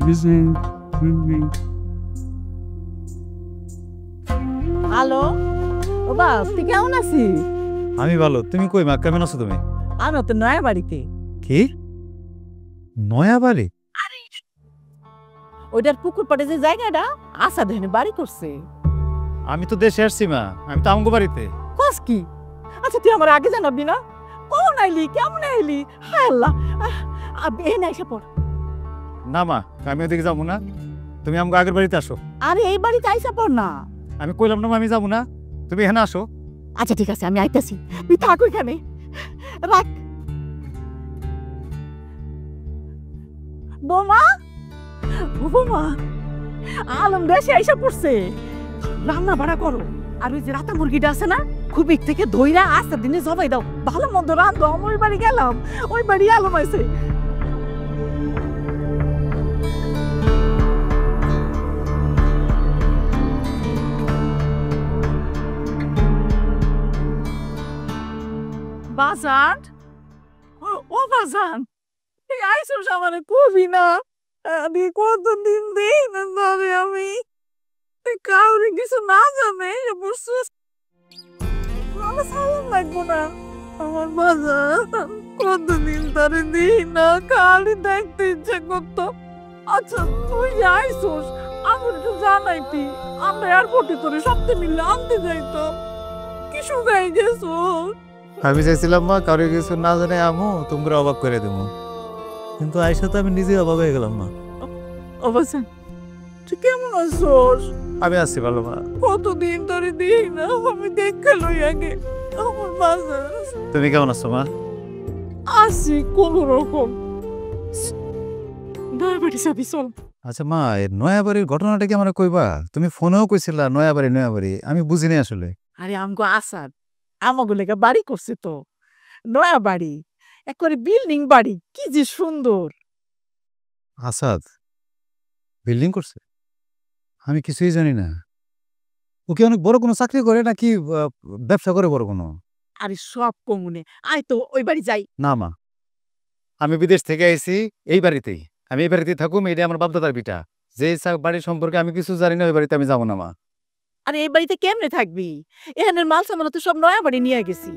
Bizim হ্যালো ও বা তুই কেমন আছিস? আমি ভালো, তুমি কই মা, কেমন আছো তুমি? আমি তো নয়া বাড়িতে। কি নয়া বাড়ি? ওইটার পুকুর পাড়ে যে জায়গাটা আশা দেখে বাড়ি করছে। আমি তো দেশে আসছি মা, আমি তো আমগো বাড়িতে। কস কি? আচ্ছা তুই আমার আগে জানাবি না? কখন আইলি, কেমন আইলি? হায় আল্লাহ, এনে এসে পড়। না মা, আমি ওদিকে যাবো না, তুমি আমগো আগের বাড়িতে আসো। আরে এই বাড়িতে আইসা পড় না। আমি কইলাম না মা, আমি যাবো না, তুমি এখানে আসো। আচ্ছা ঠিক আছে, আমি আইতাছি, তুই থাক ওইখানে, রাখ। বোমা, বোমা, আলম দেশে আইসা পড়ছে। রান্না বাড়া করো, আর ওই যে রাতা মুরগিটা আছে না, খুবই থেকে ধইরা আস্তে দিনে জবাই দাও, ভালো মন্দ রান্ধো। আমি ওই বাড়ি গেলাম, ওই বাড়ি আলম আছে। বাজান, ও বাজান, এই আইসোস আমারে কবি না, আমি কতদিন দেই না তবে আমি কাউরে কিছু না জানে বুঝছিস, আমার সালাম লাগবো না। আমার বাজান কতদিন ধরে দিই না, খালি দেখতে ইচ্ছে করতো। আচ্ছা তুই যে আইসোস আমার একটু জানাইতি, আমরা এয়ারপোর্টে তোরে সপ্তাহে মিলে আনতে যাইতো। কি শুকাই গেছো? আমি চাইছিলাম মা কারো কিছু না জানে আমু তোমরা অবাক করে দেবো, কিন্তু আইসা তো আমি নিজে অবাক হয়ে গেলাম মা। অবশ্য তুই কেমন আছোস? আমি আসছি ভালো মা। কতদিন ধরে দিই না, আমি দেখে লই আগে। আমার বাজার তুমি কেমন আছো মা? আসি কোন রকম। ডায়াবেটিস আবি চল। আচ্ছা মা, এই নয়া বাড়ির ঘটনাটা কি আমার কইবা? তুমি ফোনেও কইছিলা নয়া বাড়ি নয়া বাড়ি, আমি বুঝিনি আসলে। আরে আমগো আসাদ আমাগো লেগে বাড়ি করছে তো, নয়া বাড়ি, একবারে বিল্ডিং বাড়ি, কি যে সুন্দর। আসাদ বিল্ডিং করছে? আমি কিছুই জানি না। ও কি অনেক বড় কোনো চাকরি করে নাকি ব্যবসা করে বড় কোনো? আরে সব কমুনে, আয় তো ওই বাড়ি যাই। না মা, আমি বিদেশ থেকে আইছি এই বাড়িতেই, আমি এই বাড়িতেই থাকুম, এটা আমার বাপদাদার বিটা। যে বাড়ির সম্পর্কে আমি কিছু জানি না ওই বাড়িতে আমি যাবো না মা। আরে এই বাড়িতে কেমনে থাকবি? এখানের মাল সামান তো সব নয়া বাড়ি নিয়ে গেছি।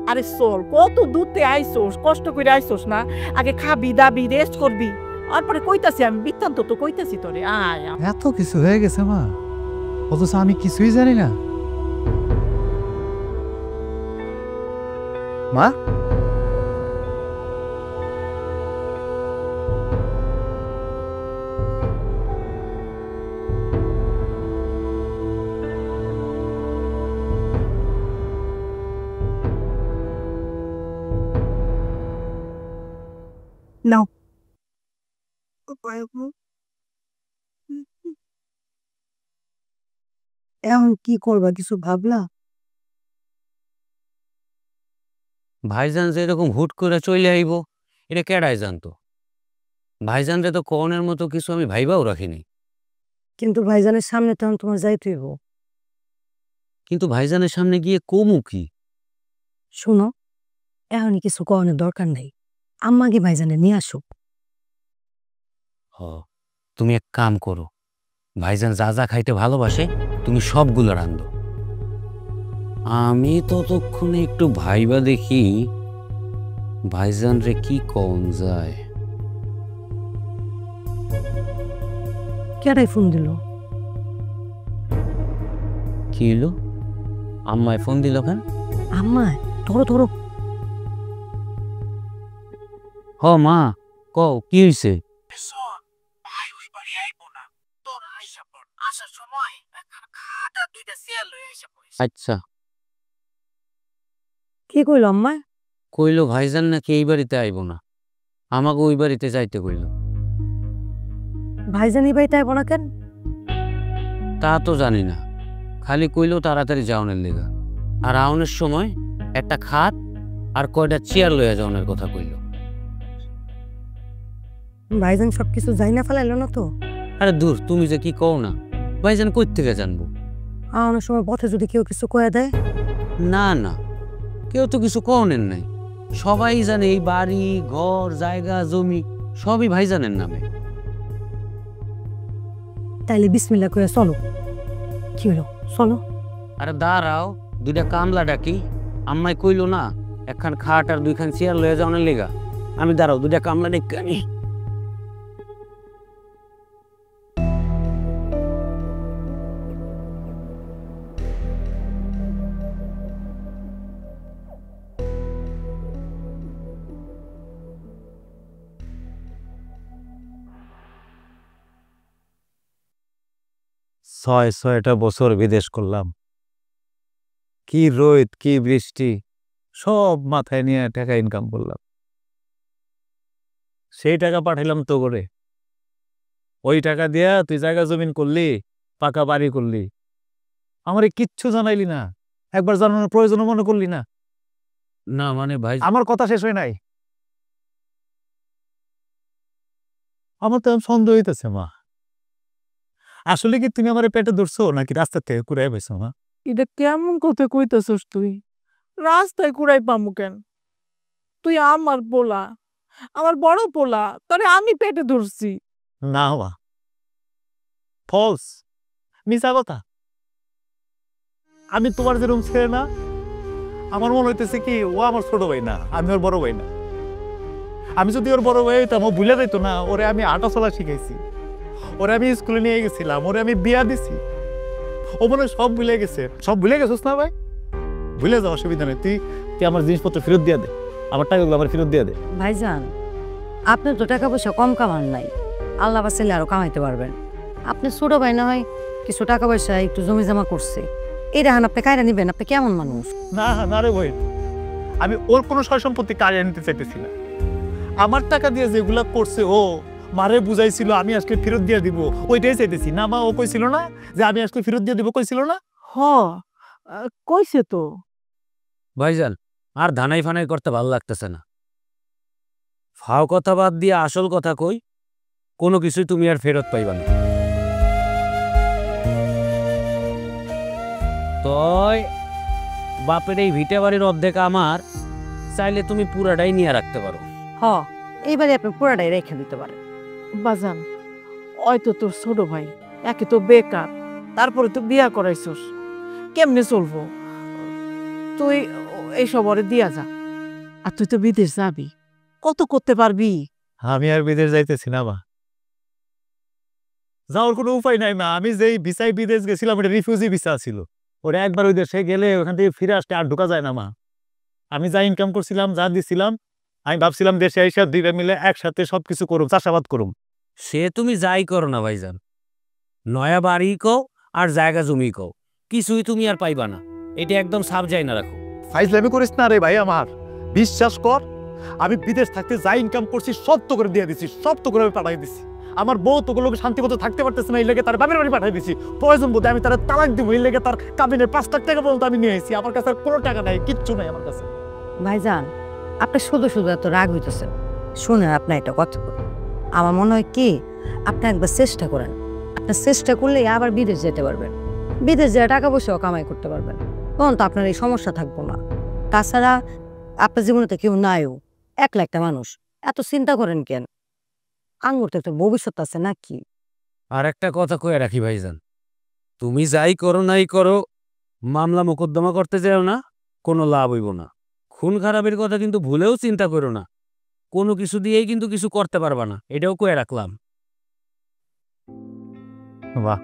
আরে চল, কত দূরতে আইসোস, কষ্ট করে আইসোস না, আগে খাবি দাবি রেস্ট করবি, তারপরে কইতাছি আমি বৃত্তান্ত তো কইতাছি তোরে। আয় এত কিছু হয়ে গেছে মা, অথচ আমি কিছুই জানি না। মা নাও। এখন কি করবা, কিছু ভাবলা? ভাইজান যে এরকম হুট করে চলে আইব এটা কেডাই জানতো? ভাইজানরে তো কনের মতো কিছু আমি ভাইবাও রাখিনি। কিন্তু ভাইজানের সামনে তখন তোমার যাইতে হইব। কিন্তু ভাইজানের সামনে গিয়ে কমু কি? শোনো, এখনই কিছু করানোর দরকার নাই, আম্মাকে ভাইজানে নিয়ে আসো। হ, তুমি এক কাম করো, ভাইজান যা যা খাইতে ভালোবাসে তুমি সবগুলো রান্ধো। আমি ততক্ষণে একটু ভাইবা দেখি ভাইজান রে কি কম যায়। কেডাই ফোন দিল? কি হলো? আম্মায় ফোন দিল কেন? আম্মায়? ধরো ধরো। হ মা, কও কি হইছে? আচ্ছা, কি কইল আম্মা? কইলো ভাইজান নাকি এই বাড়িতে আইব না, আমাকে ওই বাড়িতে যাইতে কইল। ভাইজান এই বাড়িতে আইব না কেন? তা তো জানি না, খালি কইলো তাড়াতাড়ি যাওনের লেগা, আর আউনের সময় একটা খাট আর কয়টা চেয়ার লইয়া যাওনের কথা কইল। ভাইজান সবকিছু যাই না ফেলাইলো না তো? আরে দূর, তুমি যে কি কও না, ভাইজান কই থেকে জানবো? আওয়ানোর সময় পথে যদি কেউ কিছু কয়ে দেয়? না না, কেউ তো কিছু কওনের নাই, সবাই জানে এই বাড়ি ঘর জায়গা জমি সবই ভাইজানের নামে। তাইলে বিসমিল্লাহ করে চলো। কি হলো, চলো। আরে দাঁড়াও, দুইটা কামলা ডাকি। আম্মাই কইলো না একখান খাট আর দুইখান চেয়ার লয়ে যাও না লেগা। আমি দাঁড়াও, দুইটা কামলা ডেকে আনি। ছয়টা বছর বিদেশ করলাম, কি রোদ কি বৃষ্টি সব মাথায় নিয়ে টাকা ইনকাম করলাম। সেই টাকা পাঠাইলাম তো করে, ওই টাকা দিয়া তুই জায়গা জমিন করলি, পাকা বাড়ি করলি, আমারে কিচ্ছু জানাইলি না, একবার জানানোর প্রয়োজন মনে করলি না। না মানে ভাই, আমার কথা শেষ হয় নাই। আমার তো সন্দেহ হইতেছে মা, আসলে কি তুমি আমার পেটে ধরছো নাকি রাস্তা থেকে কুড়াই পাইছো মা? এটা কেমন কথা কইতেছস তুই? রাস্তায় কুড়াই পামু কেন? তুই আমার পোলা, আমার বড় পোলা, তোরে আমি পেটে ধরছি। না মা, ফলস, মিছা কথা। আমি তোমার যেরকম ছেলে না, আমার মনে হইতেছে কি ও আমার ছোট ভাই না, আমি ওর বড় ভাই না। আমি যদি ওর বড় ভাই হইতাম ও ভুলে যাইতো না। ওরে আমি আটা চলা শিখাইছি, ওরে আমি স্কুলে নিয়ে গেছিলাম, ওরে আমি বিয়া দিছি। ও মনে হয় সব ভুলে গেছে। সব ভুলে গেছিস না ভাই? ভুলে যাও, অসুবিধা নেই। তুই আমার জিনিসপত্র ফেরত দিয়ে দে, আমার টাকাগুলো আমার ফেরত দিয়ে দে। ভাইজান, আপনার তো টাকা পয়সা কম কামান নাই, আল্লাহ বাঁচাইলে আরো কামাইতে পারবেন। আপনি ছোট ভাই না হয় কিছু টাকা পয়সা একটু জমি জমা করছে, এই রাহান আপনি কায়রা নিবেন? আপনি কেমন মানুষ? না না রে ভাই, আমি ওর কোনো সয় সম্পত্তি কাজে নিতে চাইতেছি না। আমার টাকা দিয়ে যেগুলা করছে ও মারে বুঝাইছিল আমি আজকে ফেরত দিয়ে দিব, ওইটাই চাইতেছি। না মা, ও কইছিল না যে আমি আজকে ফেরত দিয়ে দিব, কইছিল না? হ, কইছে তো। ভাইজান আর ধানাই ফানাই করতে ভালো লাগতেছে না। ফাও কথা বাদ দিয়ে আসল কথা কই, কোনো কিছুই তুমি আর ফেরত পাইবা না। তয় বাপের এই ভিটে বাড়ির অর্ধেক আমার, চাইলে তুমি পুরাটাই নিয়ে রাখতে পারো। হ, এইবারে আপনি পুরাটাই রেখে দিতে পারেন। বাজান, ওই তো তোর ছোট ভাই, একে তো বেকার, তারপরে তো বিয়া করাইছস, কেমনে চলবো? তুই এইসব ওরে দিয়া যা। আর তুই তো বিদেশ যাবি, কত করতে পারবি? আমি আর বিদেশ যাইতেছি না মা, যাওয়ার কোনো উপায় নাই মা। আমি যেই ভিসায় বিদেশ গেছিলাম ওটা রিফিউজি ভিসা ছিল, ওটা একবার ওই দেশে গেলে ওখান থেকে ফিরে আসতে আর ঢোকা যায় না মা। আমি যা ইনকাম করছিলাম, যা দিছিলাম, আমি ভাবছিলাম দেশে এসে দুইটা মিলে একসাথে সবকিছু করুম, চাষাবাদ করুম। সে তুমি যাই করো না ভাইজান, নয়া বাড়ি কও আর জায়গা জমি কও, কিছুই তুমি আর পাইবা না। এটা একদম সাব যাই না রাখো। ফাইজলামি করিস না রে ভাই আমার, বিশ্বাস কর। আমি বিদেশ থাকতে যা ইনকাম করছি সব তো করে দিয়ে দিছি, সব তো করে আমি পাঠাই দিছি। আমার বউ তোগুলোকে শান্তিমতো থাকতে পারতেছে না, এই লেগে তার বাপের বাড়ি পাঠাই দিছি। প্রয়োজন বোধে আমি তার তালাক দিব, এই লেগে তার কাবিনের 5 লাখ টাকা পর্যন্ত আমি নিয়ে এসেছি। আমার কাছে আর কোনো টাকা নাই, কিচ্ছু নাই আমার কাছে। ভাইজান, আপনি শুধু শুধু এত রাগ হইতেছেন। শুনে আপনার একটা কথা বলি, আমার মনে হয় কি আপনি একবার চেষ্টা করেন। আপনার চেষ্টা করলে আবার বিদেশ যেতে পারবেন, বিদেশ যেয়ে টাকা পয়সাও কামাই করতে পারবেন, তখন তো আপনার এই সমস্যা থাকবো না। তাছাড়া আপনার জীবনে তো কেউ নাইও, একলা একটা মানুষ, এত চিন্তা করেন কেন? আঙ্গুর তো একটা ভবিষ্যৎ আছে নাকি? আর একটা কথা কয়ে রাখি ভাইজান, তুমি যাই করো নাই করো, মামলা মোকদ্দমা করতে যাও না, কোনো লাভ হইব না। খুন খারাপের কথা কিন্তু ভুলেও চিন্তা করো না, কোনো কিছু দিয়েই কিন্তু কিছু করতে পারবা না, এটাও কয়ে রাখলাম। বাহ,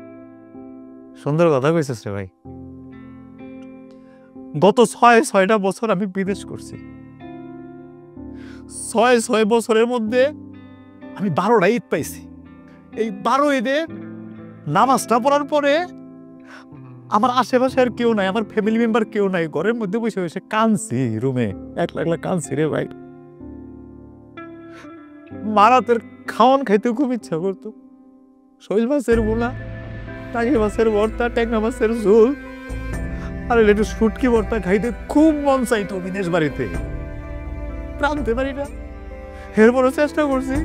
সুন্দর কথা কইছিস রে ভাই। গত 6টা বছর আমি বিদেশ করছি। 6 বছরের মধ্যে আমি 12টা ঈদ পাইছি। এই 12 ঈদে নামাজটা পড়ার পরে আমার আশেপাশে আর কেউ নাই, আমার ফ্যামিলি মেম্বার কেউ নাই, ঘরের মধ্যে বসে বসে কাঁদছি, রুমে একলা কাঁদছি রে ভাই। মারাতের খাওয়ান খাইতে খুব ইচ্ছা করতো, শৈল মাছের বোনা, টাকি মাছের ভর্তা, ট্যাংরা মাছের ঝোল, আর একটু শুটকি ভর্তা খাইতে খুব মন চাইতো বিদেশ বাড়িতে। রাঁধতে পারি না, এরপরও চেষ্টা করছি,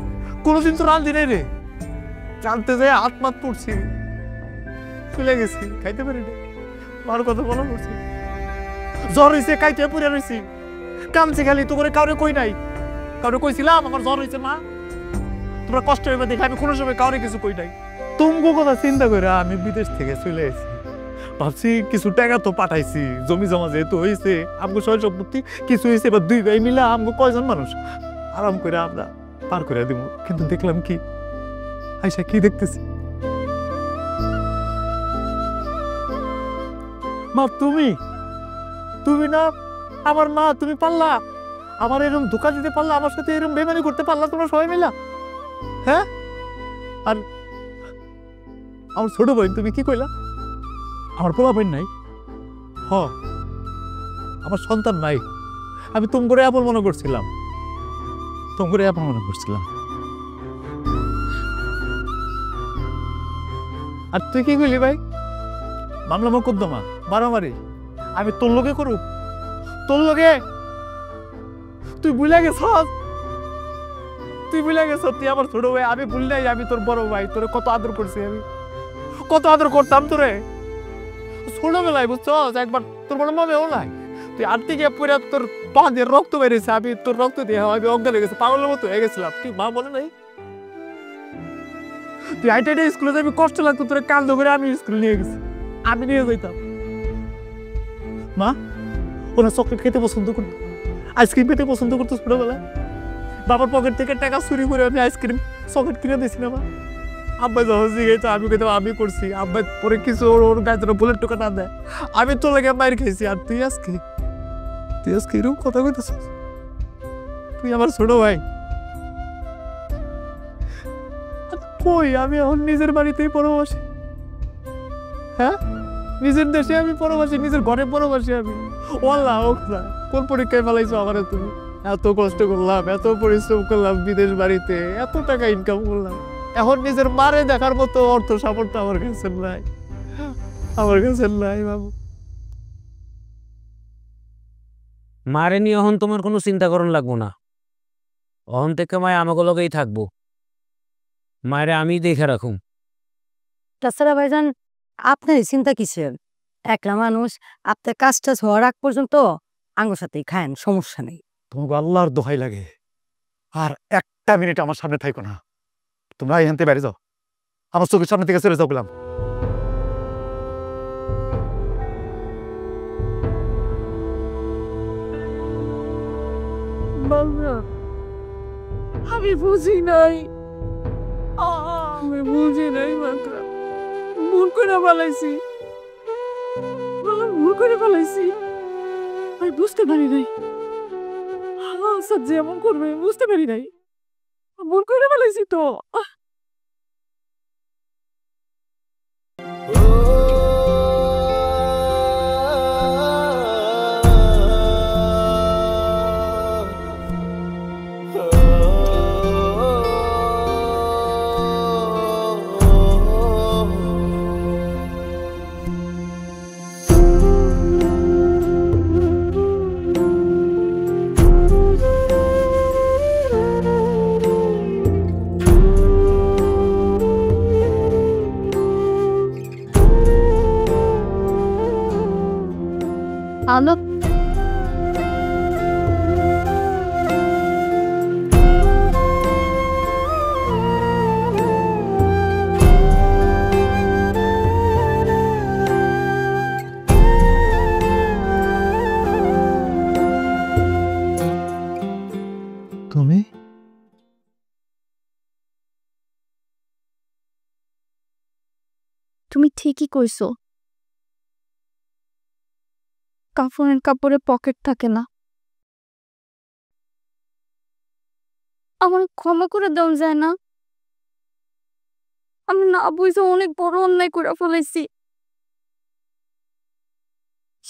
কোনোদিন তো রাঁধি নাই রে। জানতে যাই হাত মাত পড়ছি, চলে গেছি, খাইতে পারি না। মার কথা মনে পড়ছি, জ্বর হয়েছে, খাইতে পুরে রয়েছি, কামছে খালি, তো করে কাউরে কই নাই। কাউরে কইছিলাম আমার জ্বর হয়েছে মা, তোমরা কষ্ট হইবে দেখে আমি কোনো সময় কাউরে কিছু কই নাই। তুমগো কথা চিন্তা করে আমি বিদেশ থেকে চলে এসেছি। ভাবছি কিছু টাকা তো পাঠাইছি, জমি জমা যেহেতু হয়েছে, আমগো সয় সম্পত্তি কিছু হয়েছে, এবার দুই ভাই মিলে আমগো কয়জন মানুষ আরাম করে আমরা পার করে দিব। কিন্তু দেখলাম কি আইসা কি দেখতেছি, মা তুমি না আমার মা, তুমি পারলা আমার এরকম ধোকা দিতে পারলা, আমার সাথে এরকম বেমানি করতে পারলা তোমরা সবাই মিলা? হ্যাঁ, আর আমার ছোট বোন তুমি কি কইলা আমার পোলা বোন নাই? হ, আমার সন্তান নাই। আমি তুম করে আপন মনে করছিলাম, আর তুই কি কইলি ভাই? মামলা মোকদ্দমা মারামারি আমি তোর লগে করুক? তোর লগে তুই ভুলে গেছ, তুই আমার ছোট ভাই। আমি ভুল নাই, আমি তোর বড় ভাই, তোরে কত আদর করছি, আমি কত আদর করতাম তোরে ছোটবেলায়, বুঝছ? একবার তোর বড় মামেও নাই, তুই আটতে গিয়ে পরে তোর পা দিয়ে রক্ত বেরিয়েছে, আমি তোর রক্ত দিয়ে আমি অজ্ঞান হয়ে গেছে, পাগলের মতো হয়ে গেছিলাম। তুই মা বলে নাই তুই আইটা স্কুলে যাবি, কষ্ট লাগতো তোরে কান্দ করে আমি স্কুলে নিয়ে গেছি, আমি নিয়ে যাইতাম। মা ওরা চকলেট খেতে পছন্দ করতো, আইসক্রিম খেতে পছন্দ করতো ছোটবেলায়। বাবার পকেট থেকে টাকা চুরি করে আমি আইসক্রিম চকলেট কিনে দিয়েছি না মা। আব্বা যখন জিগাইতো আমি খেতাম, আমি করছি। আব্বা পরে কিছু ওর গায়ে বুলেট টোকা না দেয়, আমি তো লাগে মায়ের খেয়েছি। আর তুই আজকে এরকম কথা কইতেছিস? তুই আমার ছোট ভাই। কই আমি এখন নিজের বাড়িতেই পরবাসী, হ্যাঁ নিজের দেশে আমি পরবাসী, নিজের ঘরে পরবাসী আমি। ওয়াল্লাহ কোন পরীক্ষায় ফেলাইছো আমারে তুমি? এত কষ্ট করলাম, এত পরিশ্রম করলাম বিদেশ বাড়িতে, এত টাকা ইনকাম করলাম, এখন নিজের মারে দেখার মতো অর্থ সামর্থ্য আমার কাছে নাই, বাবু। মারে নিয়ে এখন তোমার কোনো চিন্তা করন লাগবো না, অহন থেকে মায় আমাকে লগেই থাকবো, মায়ের আমি দেখে রাখুম। তাছাড়া ভাইজান আপনারই চিন্তা কিসের? একলা মানুষ, আপনার কাজটা হওয়ার আগ পর্যন্ত আঙ্গুর সাথেই খায়েন, সমস্যা নেই। তোমাকে আল্লাহর দোহাই লাগে, আর একটা মিনিট আমার সামনে থাইকো না। তোমরা এখান থেকে বাইরে যাও, আমার চোখের সামনে থেকে চলে যাও বললাম। আমি বুঝি নাই, মাত্র ভুল করে ফেলাইছি, আমি বুঝতে পারি নাই যে এমন করবে, বুঝতে পারি নাই, ভুল করে ফেলাইছি তো। হ্যালো, তুমি তুমি ঠিকই কইছো, কাফনের কাপড়ে পকেট থাকে না। আমার ক্ষমা করে দেওয়া যায় না? আমি না বুঝে অনেক বড় অন্যায় করে ফেলেছি,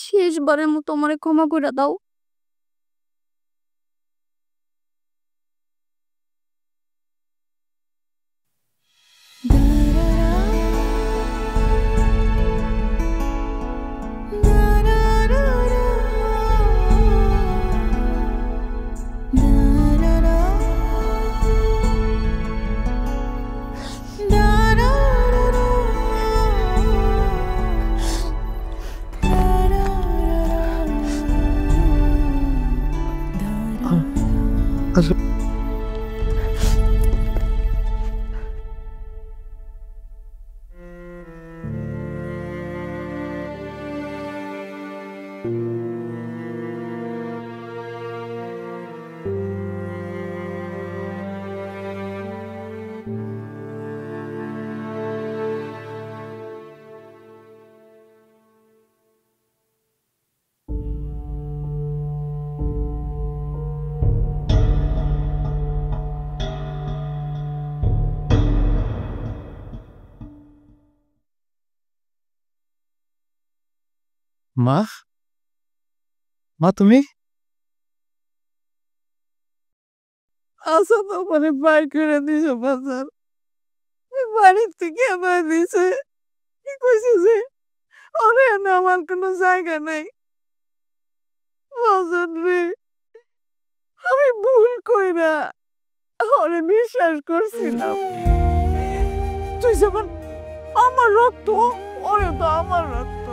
শেষবারের মতো আমারে ক্ষমা করে দাও। মা মা তুমি আচ্ছা তো মানে বাই করে দিছো বাজার বাড়ির থেকে আমার দিছে কি কইছে যে ওরে না আমার কোনো জায়গা নাই বাজার রে আমি ভুল কইরা ওরে বিশ্বাস করছিলাম তুই যখন আমার রক্ত ওরে তো আমার রক্ত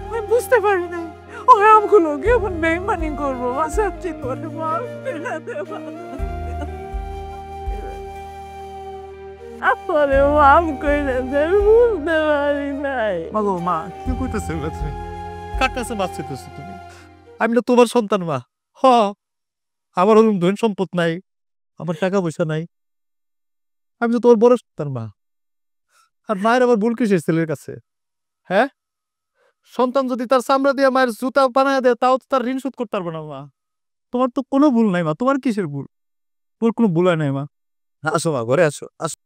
আমি বুঝতে পারি নাই ওরে আমগুলো কেমন বেইমানি করবো সবচেয়ে করে মার ফেলা দেবা আপরে মাম কইরা দে বুঝতে পারি নাই মাগো মা কি কইতেছে তুমি কার কাছে মাছ চাইতেছো তুমি আমি না তোমার সন্তান মা হ আমার ওরকম ধন সম্পদ নাই আমার টাকা পয়সা নাই আমি তো তোমার বড় সন্তান মা আর মায়ের আবার ভুল কিসের ছেলের কাছে হ্যাঁ সন্তান যদি তার চামড়া দিয়ে মায়ের জুতা বানায় দেয় তাও তো তার ঋণ শোধ করতে পারবো না মা তোমার তো কোনো ভুল নাই মা তোমার কিসের ভুল তোর কোনো ভুল হয় নাই মা আসো মা ঘরে আসো আসো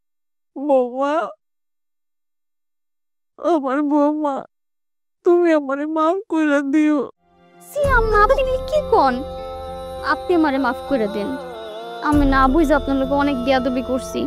বৌমা আমার বৌমা তুমি আমারে মাফ করে দিও সি আম্মা আপনি কি কোন আপনি আমারে মাফ করে দেন আমি না বুঝে আপনার লোক অনেক বেয়াদবি করছি